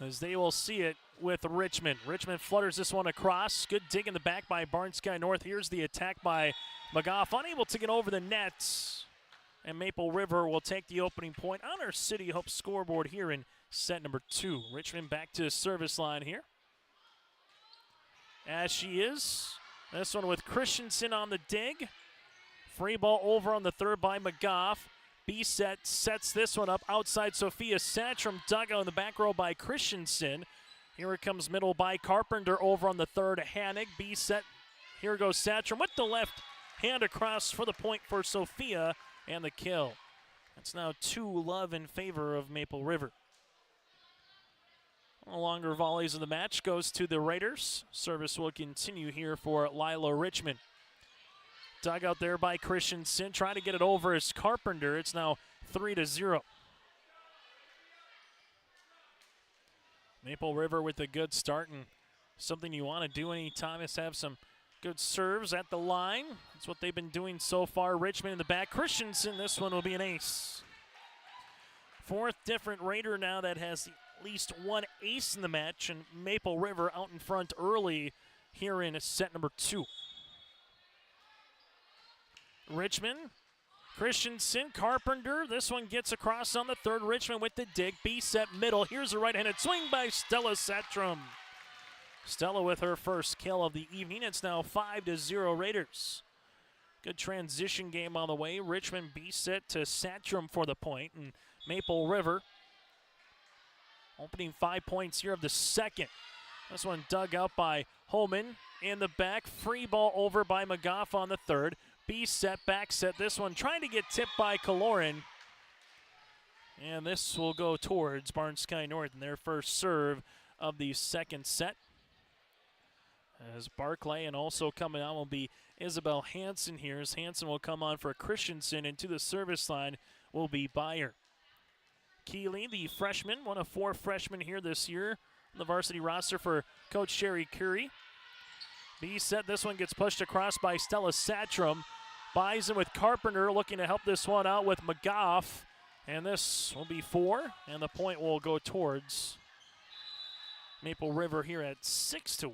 as they will see it with Richmond. Richmond flutters this one across. Good dig in the back by Barnes County North. Here's the attack by McGough, unable to get over the nets. And Maple River will take the opening point on our City Hope scoreboard here in set number 2. Richmond back to the service line here, as she is. This one with Christensen on the dig. Free ball over on the third by McGough. B-set sets this one up outside Sophia Satcham. Dugout in the back row by Christensen. Here it comes middle by Carpenter over on the third. Hannig. B-set. Here goes Satcham with the left hand across for the point for Sophia, and the kill. That's now 2-love in favor of Maple River. Longer volleys of the match goes to the Raiders. Service will continue here for Lila Richmond. Dug out there by Christensen, trying to get it over as Carpenter. It's now 3-0. Maple River with a good start, and something you want to do anytime is have some good serves at the line. That's what they've been doing so far. Richmond in the back. Christensen, this one will be an ace. Fourth different Raider now that has at least one ace in the match, and Maple River out in front early here in set number 2. Richmond, Christensen, Carpenter. This one gets across on the third. Richmond with the dig. B set middle. Here's a right-handed swing by Stella Satrum. Stella with her first kill of the evening. It's now 5-0 Raiders. Good transition game on the way. Richmond B set to Satrum for the point, and Maple River opening 5 points here of the second. This one dug out by Holman in the back. Free ball over by McGough on the third. B set, back set. This one trying to get tipped by Kaloran. And this will go towards Barnes Sky North in their first serve of the second set. As Barclay, and also coming on will be Isabel Hansen here. As Hansen will come on for Christensen, and to the service line will be Byer. Keeley, the freshman, one of 4 freshmen here this year on the varsity roster for Coach Sherry Curry. B set, this one gets pushed across by Stella Satrum. Bison with Carpenter looking to help this one out with McGough. And this will be 4, and the point will go towards Maple River here at 6-1.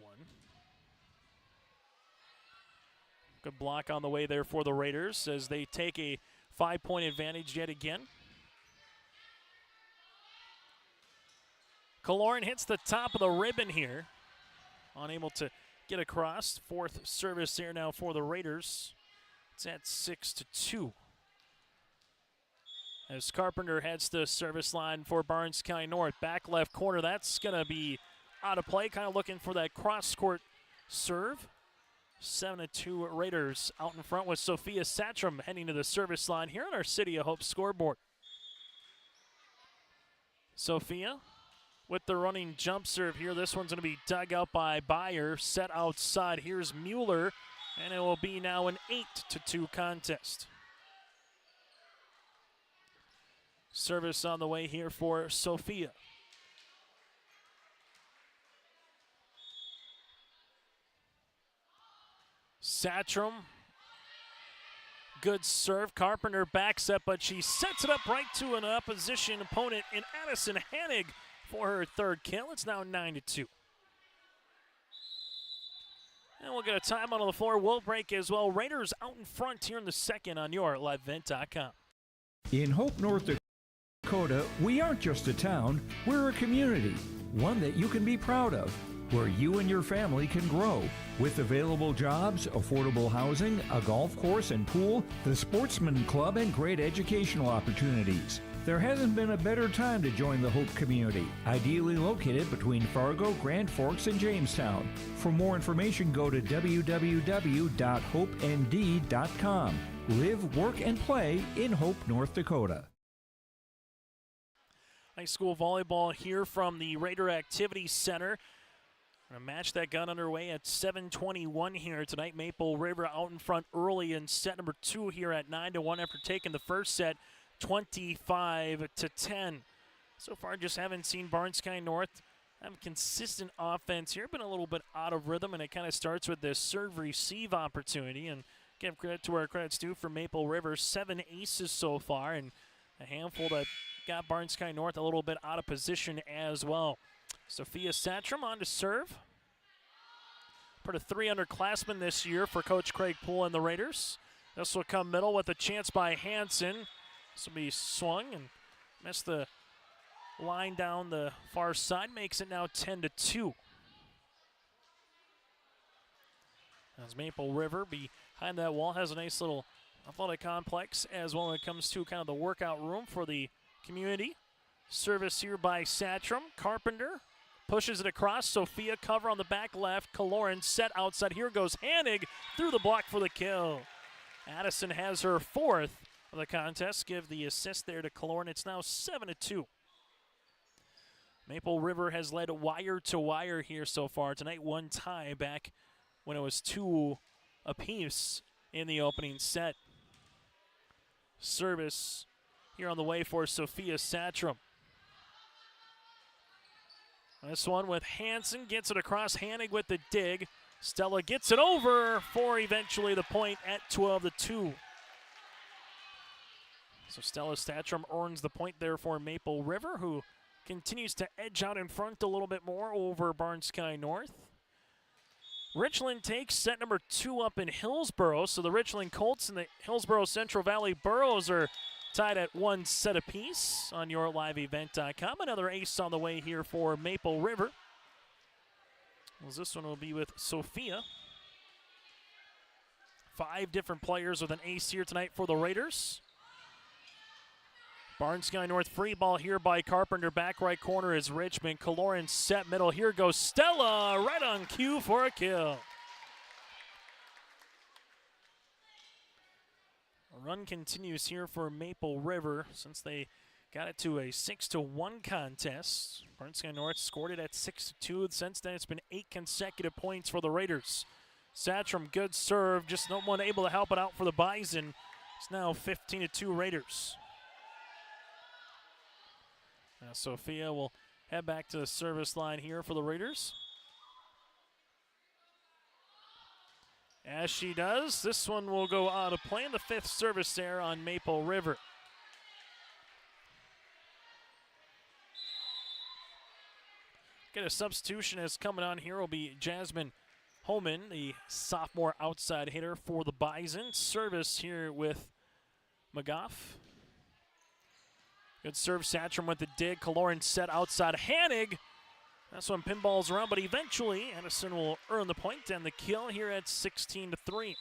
Good block on the way there for the Raiders as they take a 5-point advantage yet again. Kaloran hits the top of the ribbon here. Unable to get across. Fourth service there now for the Raiders. It's at 6-2. As Carpenter heads to the service line for Barnes County North. Back left corner, that's going to be out of play. Kind of looking for that cross-court serve. 7-2 Raiders out in front with Sophia Satrum heading to the service line here on our City of Hope scoreboard. Sophia with the running jump serve here. This one's going to be dug out by Byer. Set outside. Here's Mueller, and it will be now an 8-2 contest. Service on the way here for Sophia. Satrum, good serve. Carpenter backs up, but she sets it up right to an opposition opponent in Addison Hanig for her third kill. It's now 9-2. And we'll get a timeout on the floor. We'll break as well. Raiders out in front here in the second on your LiveVent.com. In Hope, North Dakota, we aren't just a town, we're a community, one that you can be proud of, where you and your family can grow. With available jobs, affordable housing, a golf course and pool, the Sportsman Club, and great educational opportunities. There hasn't been a better time to join the Hope community, ideally located between Fargo, Grand Forks, and Jamestown. For more information, go to www.hopend.com. Live, work, and play in Hope, North Dakota. High school volleyball here from the Raider Activity Center. A match that got underway at 7:21 here tonight. Maple River out in front early in set number 2 here at 9-1 after taking the first set 25-10. So far, just haven't seen Barnes County North have consistent offense here. Been a little bit out of rhythm, and it kind of starts with this serve-receive opportunity. And give credit to where credit's due for Maple River. 7 aces so far, and a handful that got Barnes County North a little bit out of position as well. Sophia Satrum on to serve. Put a 3 underclassman this year for Coach Craig Poole and the Raiders. This will come middle with a chance by Hansen. This will be swung and missed the line down the far side. Makes it now 10-2. As Maple River behind that wall has a nice little athletic complex as well when it comes to kind of the workout room for the community. Service here by Satrum. Carpenter pushes it across. Sophia cover on the back left. Kaloran set outside. Here goes Hanig through the block for the kill. Addison has her 4th of the contest. Give the assist there to Kaloran. It's now 7-2. Maple River has led wire to wire here so far tonight. One tie back when it was 2 apiece in the opening set. Service here on the way for Sophia Satrum. This one with Hansen, gets it across. Hanig with the dig. Stella gets it over for eventually the point at 12-2. So Stella Statrum earns the point there for Maple River, who continues to edge out in front a little bit more over Barn Sky North. Richland takes set number 2 up in Hillsboro, so the Richland Colts and the Hillsboro Central Valley Burros are tied at 1 set apiece on yourliveevent.com. Another ace on the way here for Maple River. Well, this one will be with Sophia. 5 different players with an ace here tonight for the Raiders. Barn Sky North free ball here by Carpenter. Back right corner is Richmond. Kaloran set middle. Here goes Stella right on cue for a kill. A run continues here for Maple River since they got it to a 6-1 contest. Barn Sky North scored it at 6-2. Since then, it's been 8 consecutive points for the Raiders. Satcham, good serve. Just no one able to help it out for the Bison. It's now 15-2 Raiders. Now Sophia will head back to the service line here for the Raiders. As she does, this one will go out of play in the 5th service there on Maple River. Get a substitution as coming on here will be Jasmine Homan, the sophomore outside hitter for the Bison. Service here with McGough. Good serve, Satcham with the dig. Kaloran set outside. Hanig. That's one pinballs around, but eventually Edison will earn the point and the kill here at 16-3.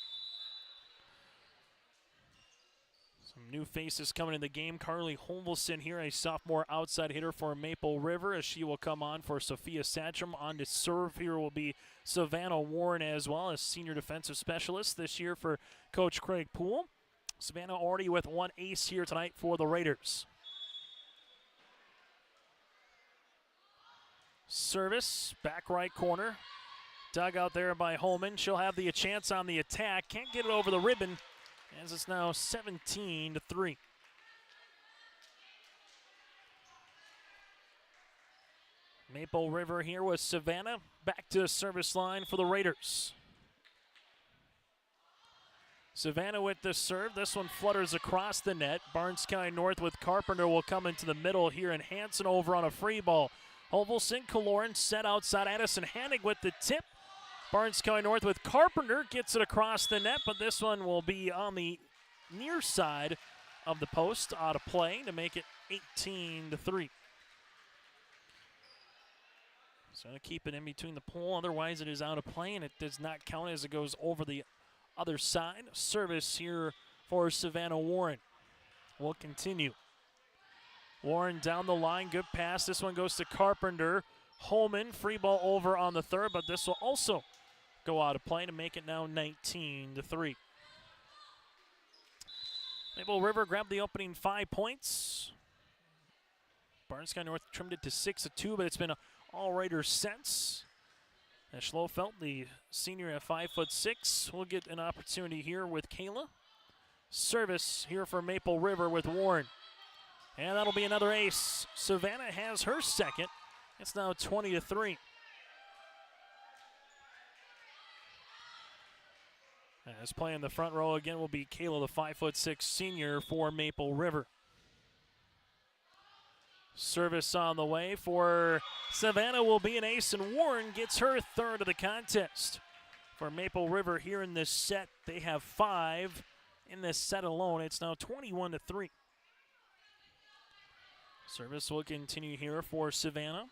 Some new faces coming in the game. Carly Holvelson here, a sophomore outside hitter for Maple River, as she will come on for Sophia Satcham. On to serve here will be Savannah Warren as well, as senior defensive specialist this year for Coach Craig Poole. Savannah already with 1 ace here tonight for the Raiders. Service, back right corner. Dug out there by Holman. She'll have the chance on the attack. Can't get it over the ribbon as it's now 17-3. Maple River here with Savannah. Back to the service line for the Raiders. Savannah with the serve. This one flutters across the net. Barn Sky North with Carpenter will come into the middle here, and Hansen over on a free ball. Holvelson, Kaloran set outside. Addison Hanig with the tip. Barn Sky North with Carpenter gets it across the net, but this one will be on the near side of the post, out of play to make it 18-3. So to keep it in between the pole, otherwise it is out of play, and it does not count as it goes over the other side. Service here for Savannah Warren will continue. Warren down the line, good pass. This one goes to Carpenter. Holman, free ball over on the third, but this will also go out of play to make it now 19-3. Maple River grabbed the opening 5 points. Barn Sky North trimmed it to 6-2, but it's been all Raiders since. And Schlofeld, the senior at 5'6", will get an opportunity here with Kayla. Service here for Maple River with Warren. And that'll be another ace. Savannah has her second. It's now 20-3. As playing the front row again will be Kayla, the 5'6" senior for Maple River. Service on the way for Savannah will be an ace, and Warren gets her third of the contest. For Maple River here in this set, they have 5 in this set alone. It's now 21-3. Service will continue here for Savannah.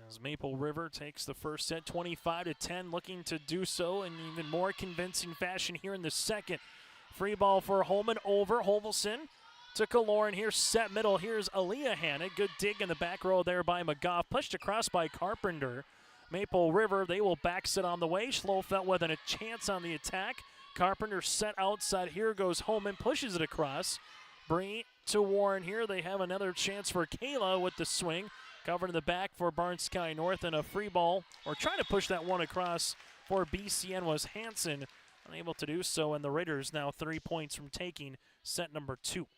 As Maple River takes the first set 25-10, looking to do so in even more convincing fashion here in the second. Free ball for Holman over. Holvelson to Kaloran here, set middle. Here's Aaliyah Hanna. Good dig in the back row there by McGough. Pushed across by Carpenter. Maple River, they will back set on the way. Schlofeld with a chance on the attack. Carpenter set outside. Here goes Holman, pushes it across. Bree to Warren here. They have another chance for Kayla with the swing. Covered in the back for Barn Sky North, and a free ball, or trying to push that one across for BCN was Hansen. Unable to do so, and the Raiders now 3 points from taking set number 2.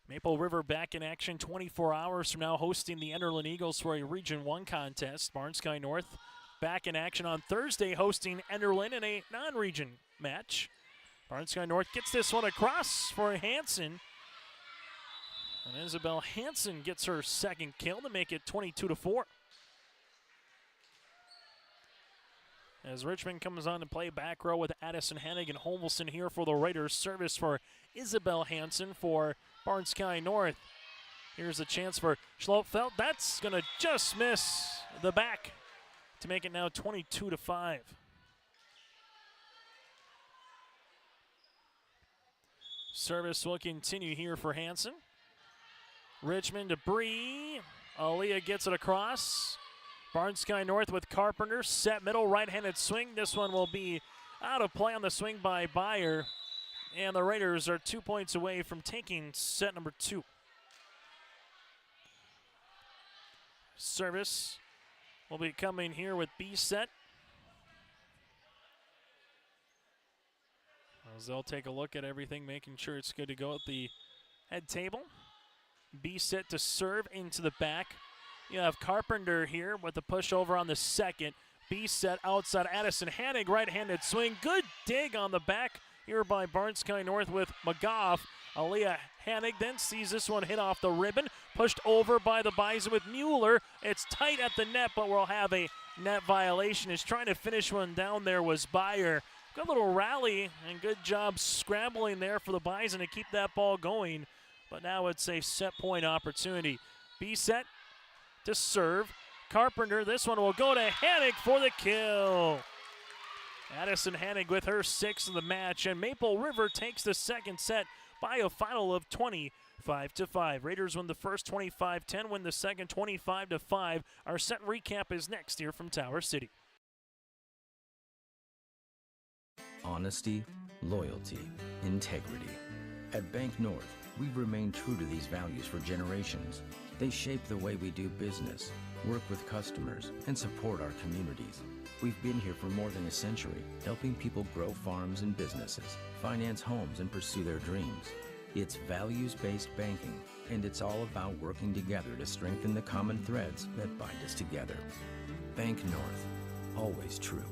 Maple River back in action 24 hours from now, hosting the Enderlin Eagles for a Region 1 contest. Barnes Sky North back in action on Thursday, hosting Enderlin in a non-region match. Barnes Sky North gets this one across for Hansen. And Isabel Hansen gets her second kill to make it 22-4. As Richmond comes on to play back row with Addison Hennig and Holmelson here for the Raiders. Service for Isabel Hansen for Barnes Sky North. Here's a chance for Schlopfeld. That's going to just miss the back to make it now 22-5. Service will continue here for Hansen. Richmond to Bree. Aaliyah gets it across. Barnes Sky North with Carpenter. Set middle, right-handed swing. This one will be out of play on the swing by Byer. And the Raiders are 2 points away from taking set number 2. Service will be coming here with B set. As they'll take a look at everything, making sure it's good to go at the head table. B set to serve into the back. You have Carpenter here with the push over on the second. B set outside Addison Hannig, right-handed swing. Good dig on the back here by Barnes Sky North with McGough. Aaliyah Hannig then sees this one hit off the ribbon. Pushed over by the Bison with Mueller. It's tight at the net, but we'll have a net violation. Is trying to finish one down there was Byer. Good little rally and good job scrambling there for the Bison to keep that ball going. But now it's a set point opportunity. B set to serve. Carpenter, this one will go to Hannig for the kill. Addison Hannig with her 6th of the match, and Maple River takes the second set by a final of 25-5. Raiders win the first 25-10, win the second 25-5. Our set recap is next here from Tower City. Honesty, loyalty, integrity. At Bank North, we've remained true to these values for generations. They shape the way we do business, work with customers, and support our communities. We've been here for more than a century, helping people grow farms and businesses, finance homes, and pursue their dreams. It's values-based banking, and it's all about working together to strengthen the common threads that bind us together. Bank North, always true.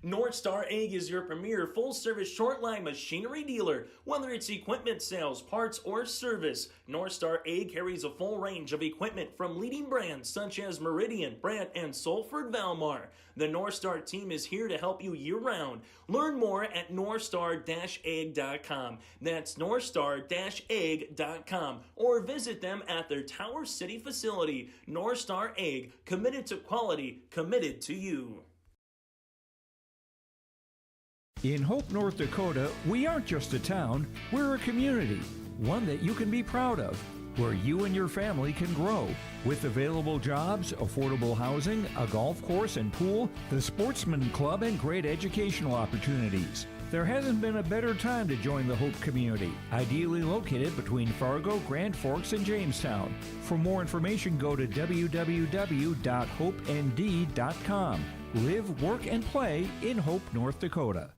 North Star Ag is your premier full-service short-line machinery dealer. Whether it's equipment sales, parts, or service, North Star Ag carries a full range of equipment from leading brands such as Meridian, Brandt, and Salford Valmar. The North Star team is here to help you year-round. Learn more at northstar-ag.com. That's northstar-ag.com. Or visit them at their Tower City facility. North Star Ag, committed to quality, committed to you. In Hope, North Dakota, we aren't just a town, we're a community, one that you can be proud of, where you and your family can grow. With available jobs, affordable housing, a golf course and pool, the Sportsman Club, and great educational opportunities. There hasn't been a better time to join the Hope community, ideally located between Fargo, Grand Forks, and Jamestown. For more information, go to www.hopend.com. Live, work, and play in Hope, North Dakota.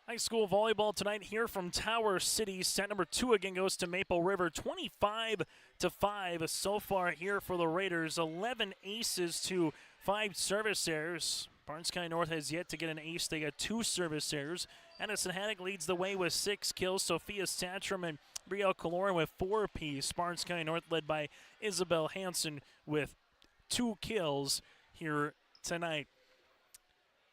High school volleyball tonight here from Tower City. Set number 2 again goes to Maple River, 25-5 so far here for the Raiders. 11 aces to 5 service errors. Barnes Sky North has yet to get an ace. They got 2 service errors. Addison Hannig leads the way with 6 kills. Sophia Satchram and Brielle Kaloran with 4 apiece. Barnes Sky North led by Isabel Hansen with 2 kills here tonight.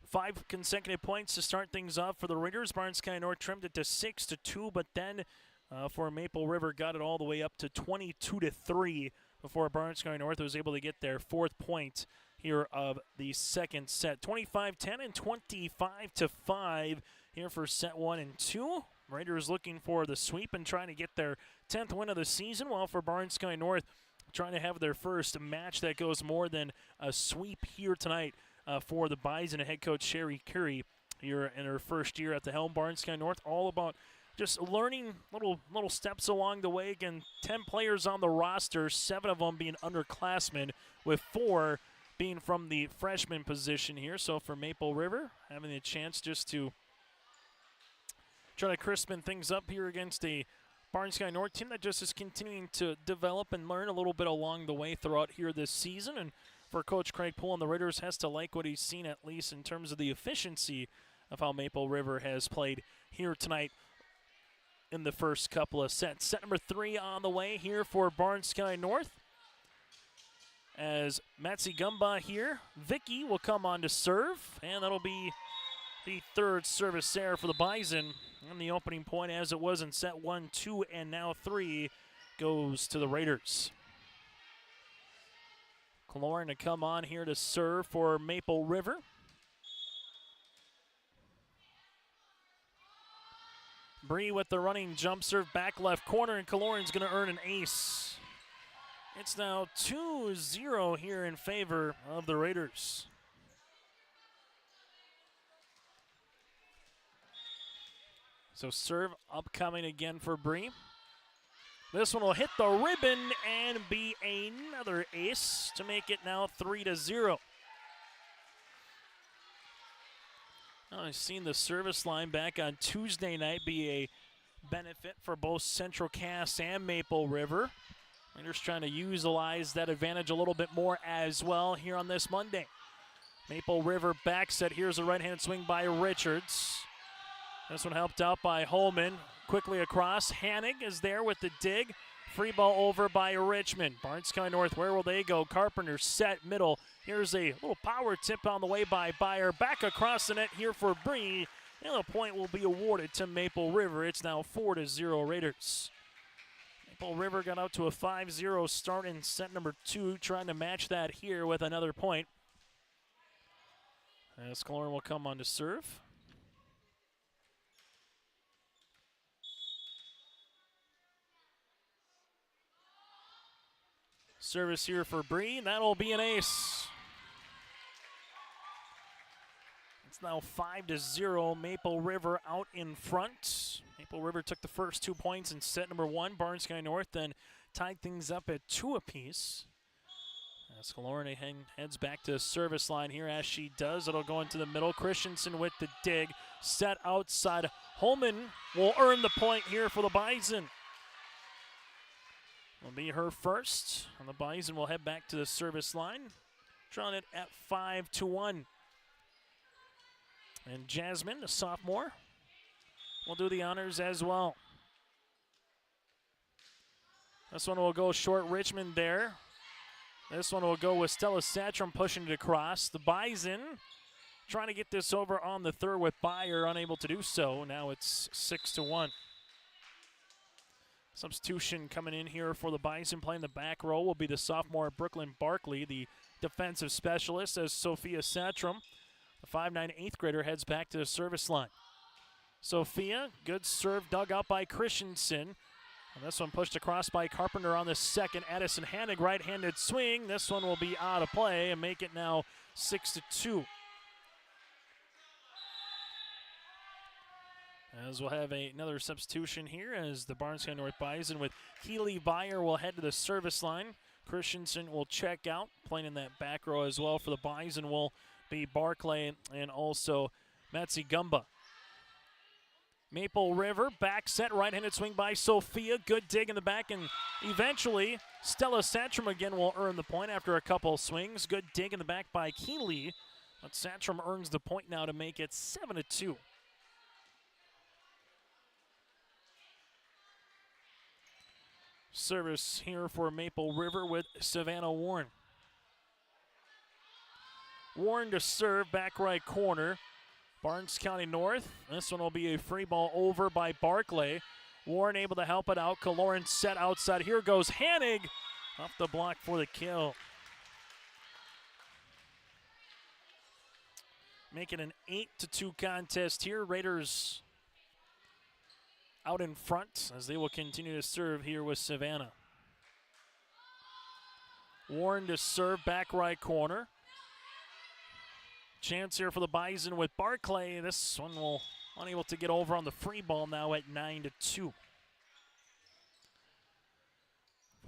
5 consecutive points to start things off for the Raiders. Barnes Sky North trimmed it to 6-2, but then for Maple River got it all the way up to 22-3 before Barnes Sky North was able to get their 4th point here of the second set. 25-10 and 25-5 here for set 1 and 2. Raiders looking for the sweep and trying to get their 10th win of the season, while for Barnes Sky North trying to have their first match that goes more than a sweep here tonight. For the Bison and head coach Sherry Curry here in her first year at the helm. Barnes Sky North all about just learning little steps along the way. Again, 10 players on the roster, 7 of them being underclassmen, with 4 being from the freshman position here. So for Maple River, having a chance just to try to crispen things up here against a Barnes Sky North team that just is continuing to develop and learn a little bit along the way throughout here this season. And for Coach Craig Poole and the Raiders, has to like what he's seen, at least in terms of the efficiency of how Maple River has played here tonight in the first couple of sets. Set number 3 on the way here for Barnes Sky North. As Matsi Gumba here, Vicky will come on to serve, and that'll be the third service there for the Bison. And the opening point, as it was in set 1, 2, and now 3, goes to the Raiders. Cloran to come on here to serve for Maple River. Bree with the running jump serve back left corner, and Cloran's going to earn an ace. It's now 2-0 here in favor of the Raiders. So serve upcoming again for Bree. This one will hit the ribbon and be another ace to make it now 3-0. I've seen the service line back on Tuesday night be a benefit for both Central Cass and Maple River. Raiders trying to utilize that advantage a little bit more as well here on this Monday. Maple River back set. Here's a right-hand swing by Richards. This one helped out by Holman. Quickly across. Hannig is there with the dig. Free ball over by Richmond. Barnes Sky North, where will they go? Carpenter set middle. Here's a little power tip on the way by Byer. Back across the net here for Bree. And the point will be awarded to Maple River. It's now 4-0 Raiders. Maple River got out to a 5-0 start in set number 2, trying to match that here with another point. As Cloran will come on to serve. Service here for Bree, and that'll be an ace. It's now 5-0, Maple River out in front. Maple River took the first 2 points in set number 1. Barnes Sky North then tied things up at 2 apiece. As Cloran heads back to the service line here, as she does, it'll go into the middle. Christensen with the dig, set outside. Holman will earn the point here for the Bison. Will be her first, and the Bison will head back to the service line, drawing it at 5-1. And Jasmine, the sophomore, will do the honors as well. This one will go short, Richmond there. This one will go with Stella Satcham pushing it across. The Bison trying to get this over on the third with Byer, unable to do so. Now it's 6-1. Substitution coming in here for the Bison, playing the back row will be the sophomore Brooklyn Barkley, the defensive specialist, as Sophia Satcham, the 5'9" 8th grader, heads back to the service line. Sophia, good serve dug out by Christensen. And this one pushed across by Carpenter on the second. Addison Hannig, right-handed swing. This one will be out of play and make it now 6-2. As we'll have another substitution here as the Barnes Sky North Bison with Keely Byer will head to the service line. Christensen will check out. Playing in that back row as well for the Bison will be Barclay and also Matsi Gumba. Maple River, back set, right-handed swing by Sophia. Good dig in the back, and eventually Stella Satcham again will earn the point after a couple swings. Good dig in the back by Keeley, but Satcham earns the point now to make it 7-2. Service here for Maple River with Savannah Warren. Warren to serve, back right corner. Barnes County North. This one will be a free ball over by Barclay. Warren able to help it out. Caloran set outside. Here goes Hannig off the block for the kill. Making an 8-2 contest here. Raiders out in front as they will continue to serve here with Savannah. Warren to serve, back right corner. Chance here for the Bison with Barclay. This one will unable to get over on the free ball now at 9-2.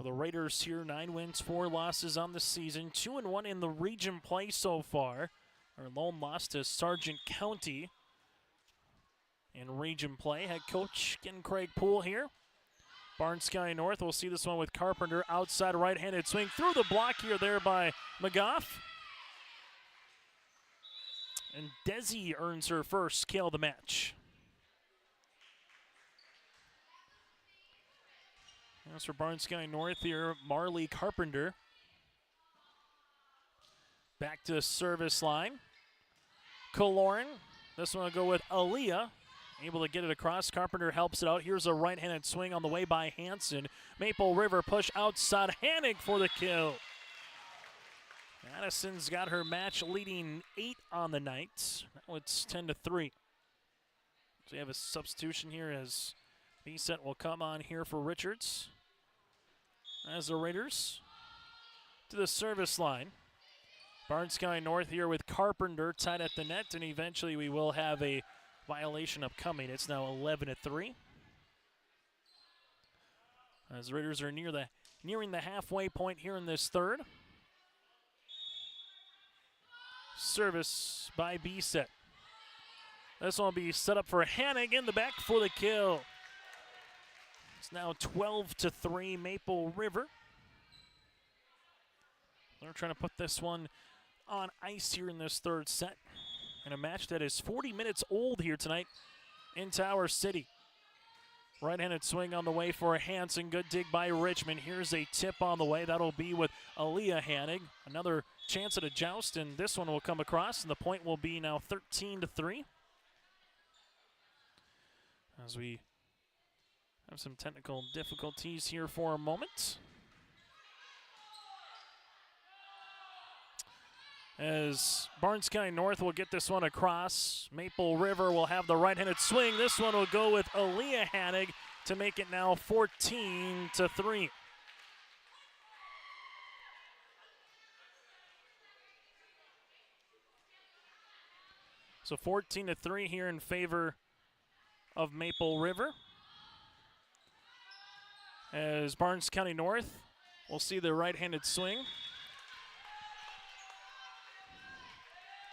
For the Raiders here, 9 wins, 4 losses on the season, 2-1 in the region play so far. Our lone loss to Sargent County in region play. Head coach getting Craig Poole here. Barnes County North, we'll see this one with Carpenter. Outside right-handed swing through the block here there by McGough. And Desi earns her first kill of the match. As for Barnes County North here, Marley Carpenter. Back to the service line. Kaloran, this one will go with Aaliyah. Able to get it across. Carpenter helps it out. Here's a right-handed swing on the way by Hanson. Maple River push outside. Hannig for the kill. Madison's got her match leading 8 on the night. Now it's 10-3. So we have a substitution here as B-set will come on here for Richards. As the Raiders to the service line. Barnes County North here with Carpenter tied at the net, and eventually we will have a violation upcoming. It's now 11-3. As the Raiders are nearing the halfway point here in this third. Service by B-set. This one will be set up for Hannig in the back for the kill. It's now 12-3 Maple River. They're trying to put this one on ice here in this third set. In a match that is 40 minutes old here tonight in Tower City. Right-handed swing on the way for Hanson. Good dig by Richmond. Here's a tip on the way. That'll be with Aaliyah Hannig. Another chance at a joust, and this one will come across, and the point will be now 13-3. As we have some technical difficulties here for a moment. As Barnes County North will get this one across. Maple River will have the right-handed swing. This one will go with Aaliyah Hannig to make it now 14-3. So 14-3 here in favor of Maple River. As Barnes County North will see the right-handed swing.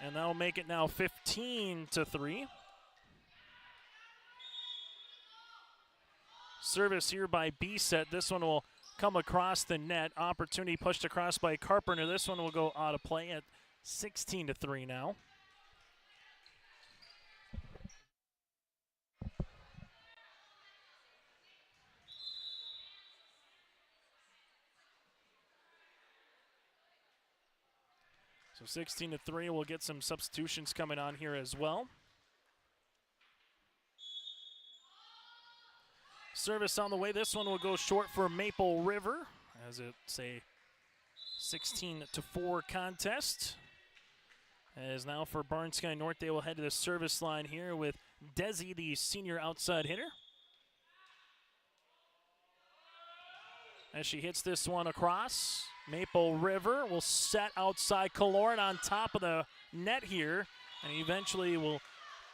And that'll make it now 15-3. Service here by B-set. This one will come across the net. Opportunity pushed across by Carpenter. This one will go out of play at 16-3 now. So 16-3, we'll get some substitutions coming on here as well. Service on the way. This one will go short for Maple River as it's a 16-4 contest. As now for Barnes County North, they will head to the service line here with Desi, the senior outside hitter. As she hits this one across, Maple River will set outside Kaloran on top of the net here, and eventually will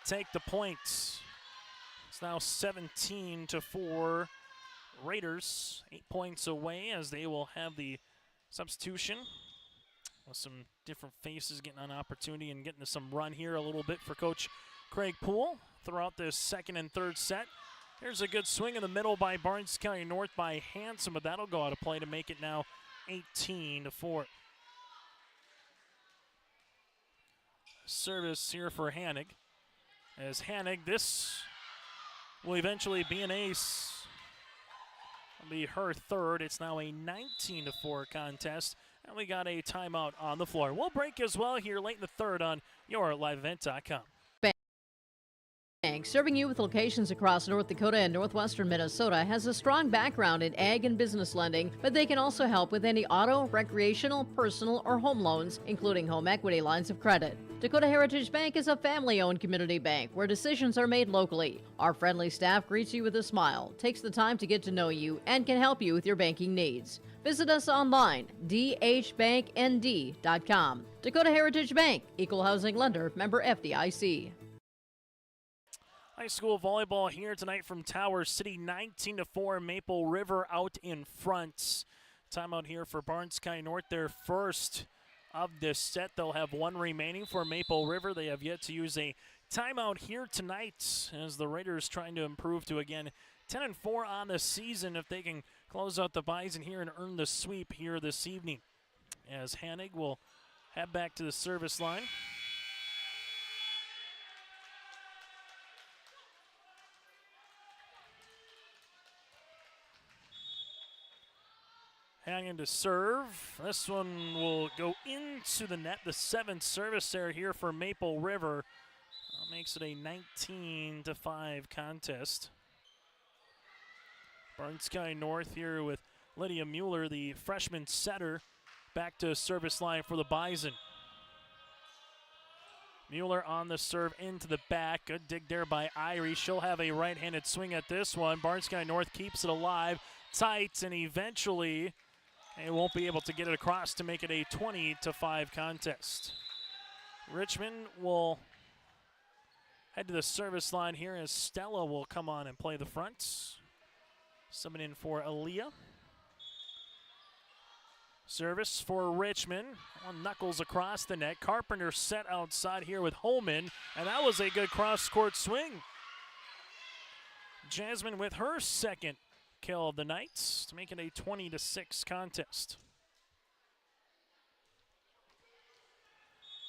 take the points. It's now 17-4 Raiders, 8 points away as they will have the substitution with some different faces getting an opportunity and getting some run here a little bit for Coach Craig Poole throughout this second and third set. Here's a good swing in the middle by Barnes County North by Hanson, but that'll go out of play to make it now 18-4. Service here for Hannig. As Hannig, this will eventually be an ace. It'll be her third. It's now a 19-4 contest, and we got a timeout on the floor. We'll break as well here late in the third on YourLiveEvent.com. Bank, serving you with locations across North Dakota and northwestern Minnesota, has a strong background in ag and business lending, but they can also help with any auto, recreational, personal, or home loans, including home equity lines of credit. Dakota Heritage Bank is a family-owned community bank where decisions are made locally. Our friendly staff greets you with a smile, takes the time to get to know you, and can help you with your banking needs. Visit us online, dhbanknd.com. Dakota Heritage Bank, equal housing lender, member FDIC. High school volleyball here tonight from Tower City, 19-4, Maple River out in front. Timeout here for Barnes County North, their first of this set. They'll have one remaining for Maple River. They have yet to use a timeout here tonight as the Raiders trying to improve to, again, 10-4 on the season if they can close out the Bison here and earn the sweep here this evening. As Hanig will head back to the service line. Hanging to serve. This one will go into the net. The seventh service error here for Maple River. Makes it a 19-5 contest. Barnes County North here with Lydia Mueller, the freshman setter, back to service line for the Bison. Mueller on the serve into the back. Good dig there by Irie. She'll have a right-handed swing at this one. Barnes County North keeps it alive, tight, and eventually they won't be able to get it across to make it a 20-5 contest. Richmond will head to the service line here as Stella will come on and play the front. Subbing in for Aaliyah. Service for Richmond. One knuckles across the net. Carpenter set outside here with Holman, and that was a good cross-court swing. Jasmine with her second kill of the night to make it a 20-6 contest.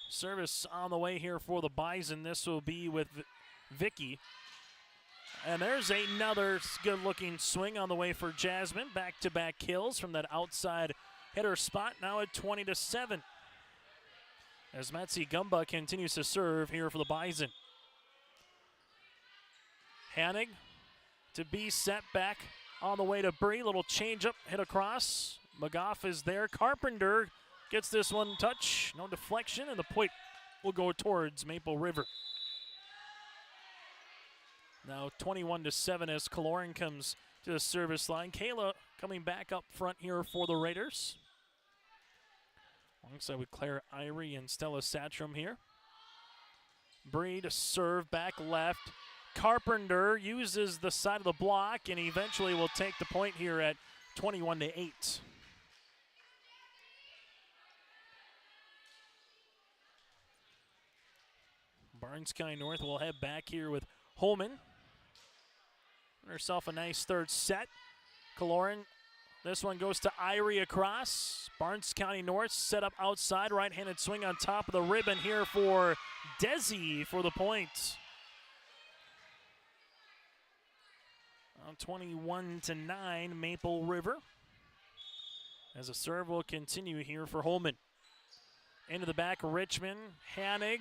Service on the way here for the Bison. This will be with Vicky. And there's another good-looking swing on the way for Jasmine. Back-to-back kills from that outside hitter spot, now at 20-7. As Matsi Gumba continues to serve here for the Bison. Hanig to be set back on the way to Bree. Little change-up, hit across. McGough is there. Carpenter gets this one touch. No deflection, and the point will go towards Maple River. Now 21-7 as Kaloran comes to the service line. Kayla coming back up front here for the Raiders. Alongside with Claire Irie and Stella Satcham here. Bree to serve back left. Carpenter uses the side of the block and eventually will take the point here at 21-8. Barnes County North will head back here with Holman. Herself a nice third set. Kaloran, this one goes to Irie across. Barnes County North set up outside. Right-handed swing on top of the ribbon here for Desi for the point. 21-9 Maple River. As a serve will continue here for Holman. Into the back, Richmond. Hanig.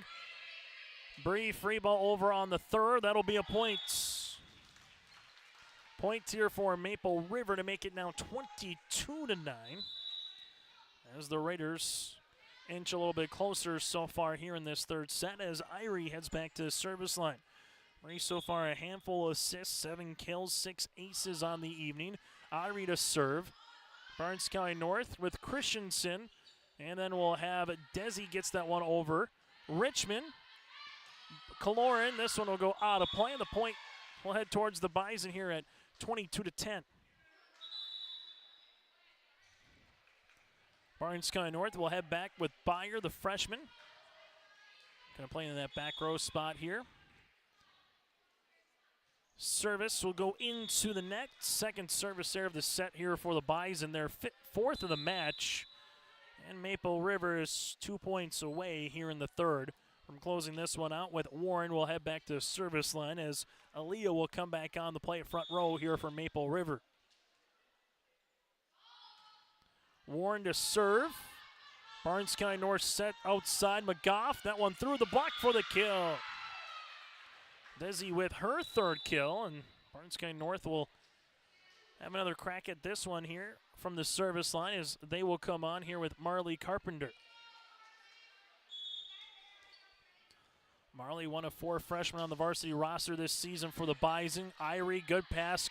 Bree free ball over on the third. That'll be a point. Point here for Maple River to make it now 22-9. As the Raiders inch a little bit closer so far here in this third set as Irie heads back to the service line. Bree so far a handful of assists, 7 kills, 6 aces on the evening. Irie to serve. Barnes County North with Christensen. And then we'll have Desi gets that one over. Richmond. Kaloran, this one will go out of play. The point will head towards the Bison here at 22-10. Barnes County North will head back with Byer, the freshman. Kind of playing in that back row spot here. Service will go into the net. Second service there of the set here for the Bison. Their fourth of the match. And Maple River is 2 points away here in the third from closing this one out. With Warren will head back to service line as Aaliyah will come back on the play front row here for Maple River. Warren to serve. Barnes County North set outside. McGough, that one through the block for the kill. Desi with her third kill, and Barnes County North will have another crack at this one here from the service line as they will come on here with Marley Carpenter. Marley, one of 4 freshmen on the varsity roster this season for the Bison. Irie, good pass.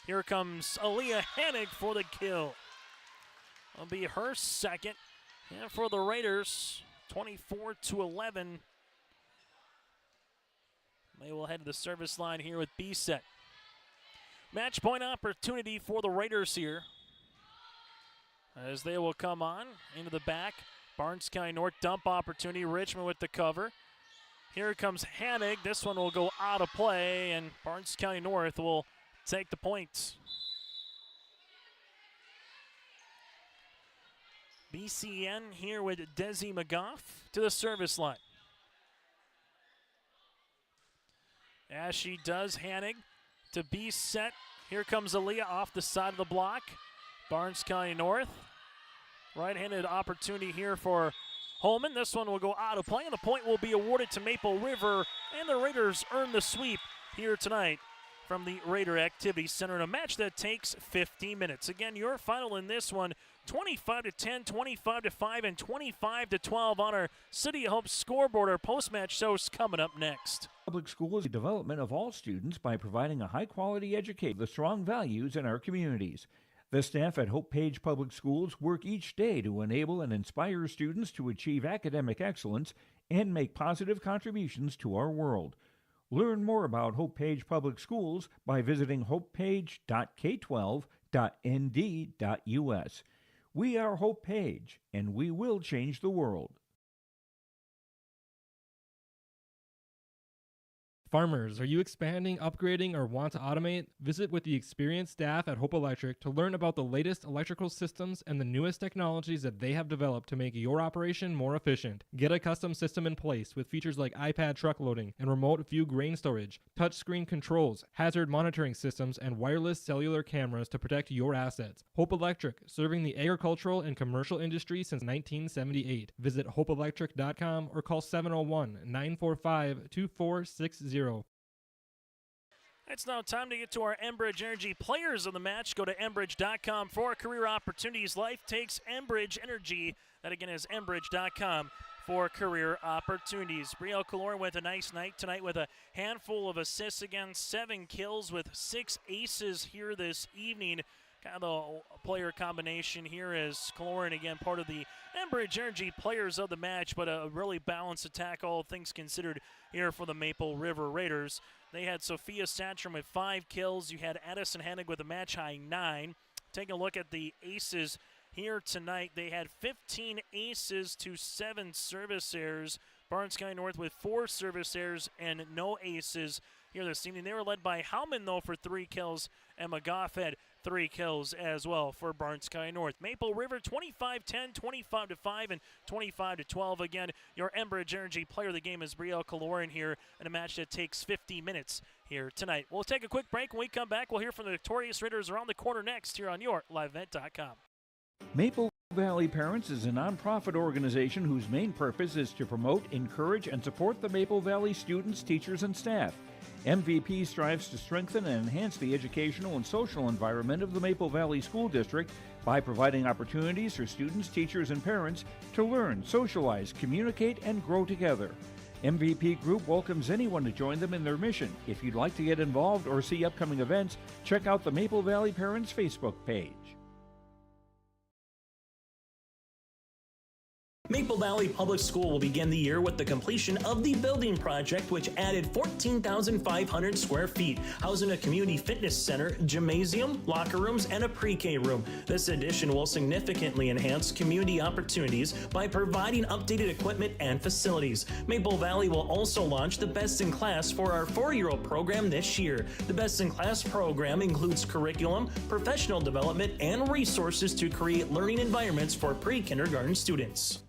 Here comes Aaliyah Hanig for the kill. It'll be her second. And for the Raiders, 24-11. They will head to the service line here with B-set. Match point opportunity for the Raiders here. as they will come on into the back. Barnes County North dump opportunity. Richmond with the cover. Here comes Hanig. This one will go out of play, and Barnes County North will take the points. BCN here with Desi McGough to the service line. As she does, Hanig to be set. Here comes Aaliyah off the side of the block. Barnes County North. Right-handed opportunity here for Holman. This one will go out of play, and the point will be awarded to Maple River, and the Raiders earn the sweep here tonight from the Raider Activity Center in a match that takes 50 minutes. Again, your final in this one, 25-10, 25-5, and 25-12 on our City of Hope scoreboard. Our post-match shows coming up next. Public school is the development of all students by providing a high-quality education with strong values in our communities. The staff at Hope Page Public Schools work each day to enable and inspire students to achieve academic excellence and make positive contributions to our world. Learn more about Hope Page Public Schools by visiting hopepage.k12.nd.us. We are Hope Page, and we will change the world. Farmers, are you expanding, upgrading, or want to automate? Visit with the experienced staff at Hope Electric to learn about the latest electrical systems and the newest technologies that they have developed to make your operation more efficient. Get a custom system in place with features like iPad truck loading and remote view grain storage, touchscreen controls, hazard monitoring systems, and wireless cellular cameras to protect your assets. Hope Electric, serving the agricultural and commercial industry since 1978. Visit hopeelectric.com or call 701-945-2460. It's now time to get to our Enbridge Energy players of the match. Go to Enbridge.com for career opportunities. Life takes Enbridge Energy. That again is Enbridge.com for career opportunities. Brielle Kaloran with a nice night tonight with a handful of assists, again 7 kills with 6 aces here this evening. Kind of the player combination here is Kaloran, again, part of the Enbridge Energy players of the match, but a really balanced attack, all things considered, here for the Maple River Raiders. They had Sophia Satcham with 5 kills. You had Addison Hanig with a match-high 9. Taking a look at the aces here tonight, they had 15 aces to 7 service errors. Barnes County North with 4 service errors and no aces here this evening. They were led by Howman, though, for 3 kills, and McGough had 3 kills as well for Barnes County North. Maple River 25-10, 25-5, and 25-12. Again, your Enbridge Energy player of the game is Brielle Kaloran here in a match that takes 50 minutes here tonight. We'll take a quick break. When we come back, we'll hear from the victorious Raiders around the corner next here on your LiveEvent.com. Maple Valley Parents is a nonprofit organization whose main purpose is to promote, encourage, and support the Maple Valley students, teachers, and staff. MVP strives to strengthen and enhance the educational and social environment of the Maple Valley School District by providing opportunities for students, teachers, and parents to learn, socialize, communicate, and grow together. MVP Group welcomes anyone to join them in their mission. If you'd like to get involved or see upcoming events, check out the Maple Valley Parents Facebook page. Maple Valley Public School will begin the year with the completion of the building project, which added 14,500 square feet, housing a community fitness center, gymnasium, locker rooms, and a pre-K room. This addition will significantly enhance community opportunities by providing updated equipment and facilities. Maple Valley will also launch the Best in Class for our 4-year-old program this year. The Best in Class program includes curriculum, professional development, and resources to create learning environments for pre-kindergarten students.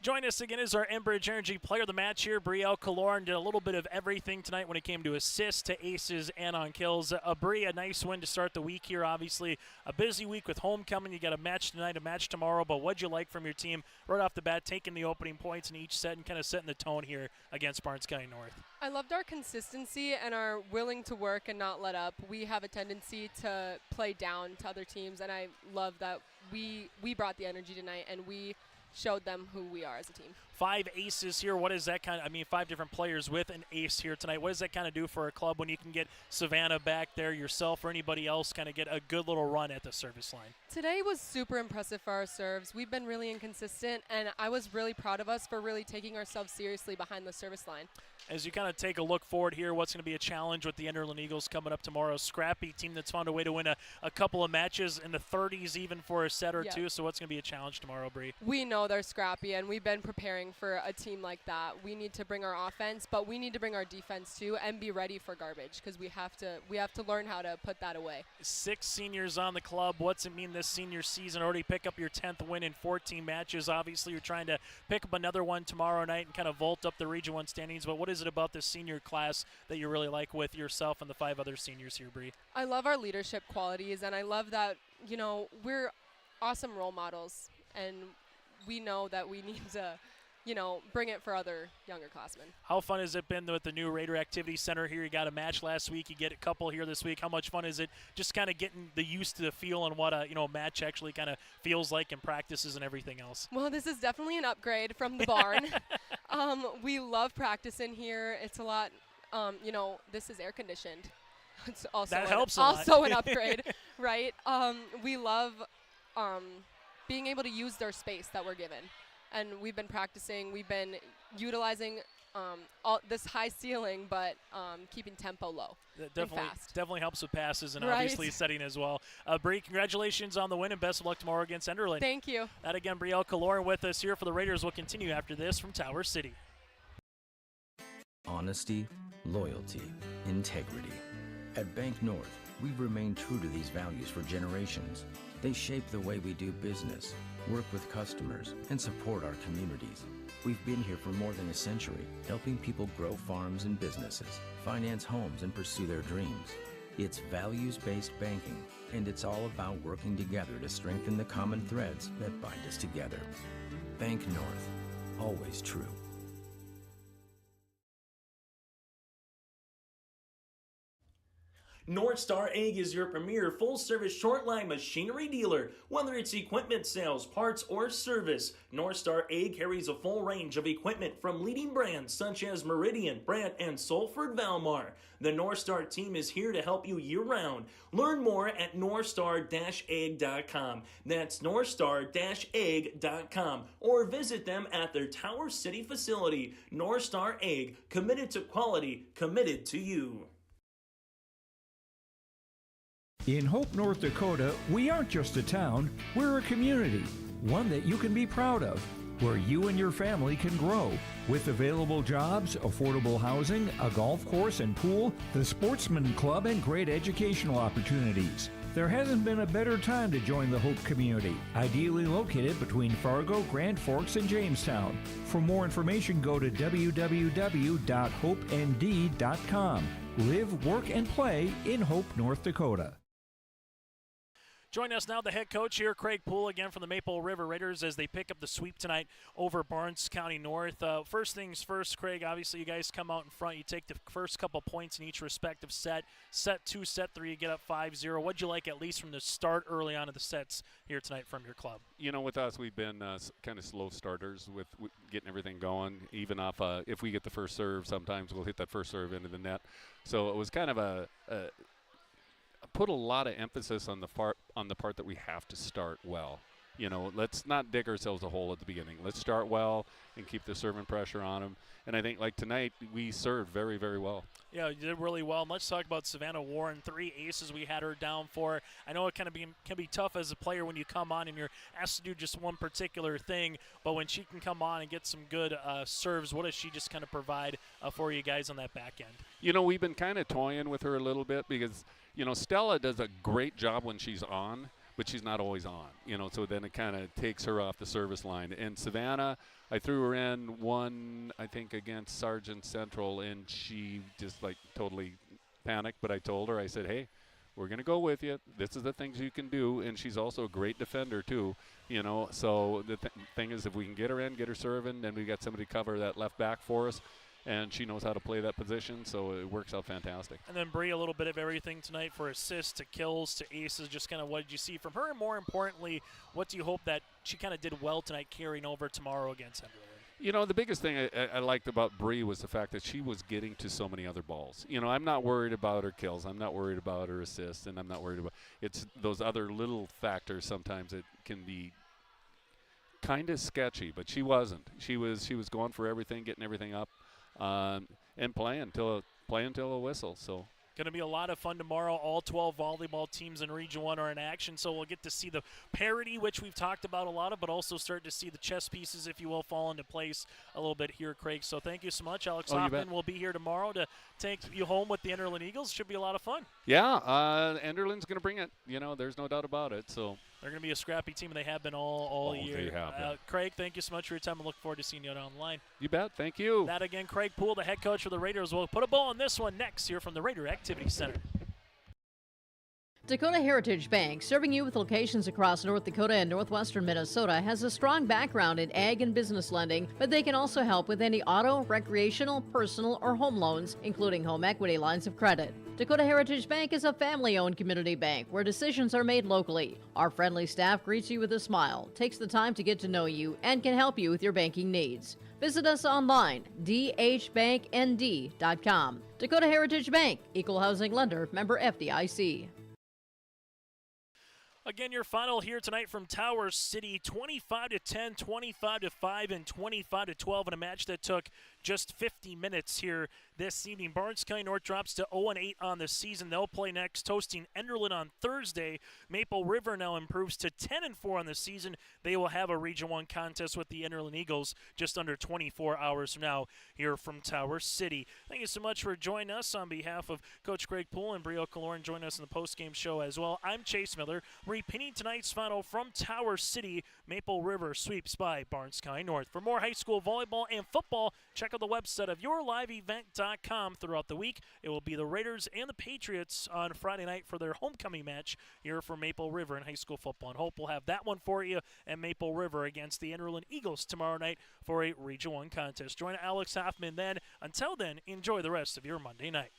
Join us again as our Enbridge Energy player of the match here. Brielle Kaloran did a little bit of everything tonight when it came to assists, to aces, and on kills. Bri, a nice win to start the week here. Obviously, a busy week with homecoming. You got a match tonight, a match tomorrow. But what'd you like from your team right off the bat, taking the opening points in each set and kind of setting the tone here against Barnes County North? I loved our consistency and our willing to work and not let up. We have a tendency to play down to other teams, and I love that we brought the energy tonight and we showed them who we are as a team. 5 aces here. What is that kind of, 5 different players with an ace here tonight. What does that kind of do for a club when you can get Savannah back there, yourself or anybody else kind of get a good little run at the service line? Today was super impressive for our serves. We've been really inconsistent, and I was really proud of us for really taking ourselves seriously behind the service line. As you kind of take a look forward here, what's going to be a challenge with the Enderlin Eagles coming up tomorrow? Scrappy team that's found a way to win a couple of matches in the 30s even for a set or two. So what's going to be a challenge tomorrow, Bree? We know they're scrappy, and we've been preparing for a team like that. We need to bring our offense, but we need to bring our defense too, and be ready for garbage because we have to learn how to put that away. 6 seniors on the club. What's it mean this senior season? Already pick up your 10th win in 14 matches. Obviously, you're trying to pick up another one tomorrow night and kind of vault up the Region 1 standings. But what is it about this senior class that you really like with yourself and the 5 other seniors here, Bree? I love our leadership qualities, and I love that, we're awesome role models, and we know that we need to, bring it for other younger classmen. How fun has it been with the new Raider Activity Center here? You got a match last week. You get a couple here this week. How much fun is it just kind of getting used to the feel and what a match actually kind of feels like in practices and everything else? Well, this is definitely an upgrade from the barn. We love practicing here. It's a lot, this is air conditioned. It's also that helps also an upgrade, right? We love being able to use their space that we're given. And we've been practicing. We've been utilizing all this high ceiling, but keeping tempo low and fast. Definitely helps with passes and obviously setting as well. Bree, congratulations on the win and best of luck tomorrow against Enderlin. Thank you. That again, Brielle Kaloran with us here for the Raiders. Will continue after this from Tower City. Honesty, loyalty, integrity. At Bank North, we've remained true to these values for generations. They shape the way we do business, work with customers, and support our communities. We've been here for more than a century, helping people grow farms and businesses, finance homes, and pursue their dreams. It's values-based banking, and it's all about working together to strengthen the common threads that bind us together. Bank North, always true. North Star Ag is your premier full-service short-line machinery dealer. Whether it's equipment sales, parts, or service, North Star Ag carries a full range of equipment from leading brands such as Meridian, Brandt, and Salford Valmar. The North Star team is here to help you year-round. Learn more at northstar-ag.com. That's northstar-ag.com. Or visit them at their Tower City facility. North Star Ag, committed to quality, committed to you. In Hope, North Dakota, we aren't just a town, we're a community, one that you can be proud of, where you and your family can grow. With available jobs, affordable housing, a golf course and pool, the Sportsman Club, and great educational opportunities. There hasn't been a better time to join the Hope community, ideally located between Fargo, Grand Forks, and Jamestown. For more information, go to www.hopend.com. Live, work, and play in Hope, North Dakota. Join us now, the head coach here, Craig Poole, again from the Maple River Raiders, as they pick up the sweep tonight over Barnes County North. First things first, Craig, obviously you guys come out in front. You take the first couple points in each respective set. Set 2, set 3, you get up 5-0. What'd you like, at least from the start early on of the sets here tonight from your club? With us, we've been kind of slow starters with getting everything going. Even off, if we get the first serve, sometimes we'll hit that first serve into the net. So it was kind of put a lot of emphasis on the part that we have to start well. Let's not dig ourselves a hole at the beginning. Let's start well and keep the serving pressure on them. And I think, like tonight, we served very, very well. Yeah, you did really well. And let's talk about Savannah Warren. 3 aces we had her down for. I know it can be tough as a player when you come on and you're asked to do just one particular thing. But when she can come on and get some good serves, what does she just kind of provide for you guys on that back end? We've been kind of toying with her a little bit because, Stella does a great job when she's on, but she's not always on, so then it kind of takes her off the service line. And Savannah, I threw her in one, I think, against Sargent Central, and she just, totally panicked. But I told her, I said, hey, we're going to go with you. This is the things you can do. And she's also a great defender, too, So the thing is, if we can get her in, get her serving, then we got somebody to cover that left back for us. And she knows how to play that position, so it works out fantastic. And then Bree, a little bit of everything tonight, for assists to kills to aces. Just kind of what did you see from her? And more importantly, what do you hope that she kind of did well tonight carrying over tomorrow against Enderlin? The biggest thing I liked about Bree was the fact that she was getting to so many other balls. I'm not worried about her kills. I'm not worried about her assists, and I'm not worried about – it's those other little factors sometimes that can be kind of sketchy, but she wasn't. She was going for everything, getting everything up. and play until a whistle. So. Going to be a lot of fun tomorrow. All 12 volleyball teams in Region 1 are in action, so we'll get to see the parity, which we've talked about a lot of, but also start to see the chess pieces, if you will, fall into place a little bit here, Craig. So thank you so much. Alex Hoffman will be here tomorrow to take you home with the Enderlin Eagles. Should be a lot of fun. Yeah, Enderlin's going to bring it. There's no doubt about it. So they're going to be a scrappy team, and they have been all year. They have, Craig, thank you so much for your time. I look forward to seeing you down the line. You bet. Thank you. That again, Craig Poole, the head coach for the Raiders. We'll put a bow on this one next here from the Raider Activity Center. Dakota Heritage Bank, serving you with locations across North Dakota and northwestern Minnesota, has a strong background in ag and business lending, but they can also help with any auto, recreational, personal, or home loans, including home equity lines of credit. Dakota Heritage Bank is a family-owned community bank where decisions are made locally. Our friendly staff greets you with a smile, takes the time to get to know you, and can help you with your banking needs. Visit us online, dhbanknd.com. Dakota Heritage Bank, equal housing lender, member FDIC. Again, your final here tonight from Tower City, 25-10, 25-5, and 25-12 in a match that took just 50 minutes here this evening. Barnes County North drops to 0-8 on the season. They'll play next, hosting Enderlin on Thursday. Maple River now improves to 10-4 on the season. They will have a Region 1 contest with the Enderlin Eagles just under 24 hours from now here from Tower City. Thank you so much for joining us. On behalf of Coach Greg Poole and Brio Kaloran, join us in the postgame show as well. I'm Chase Miller. Repeating tonight's final from Tower City, Maple River sweeps by Barnes County North. For more high school volleyball and football, check out the website of yourliveevent.com throughout the week. It will be the Raiders and the Patriots on Friday night for their homecoming match here for Maple River in high school football. And hope we'll have that one for you at Maple River against the Enderlin Eagles tomorrow night for a Region 1 contest. Join Alex Hoffman then. Until then, enjoy the rest of your Monday night.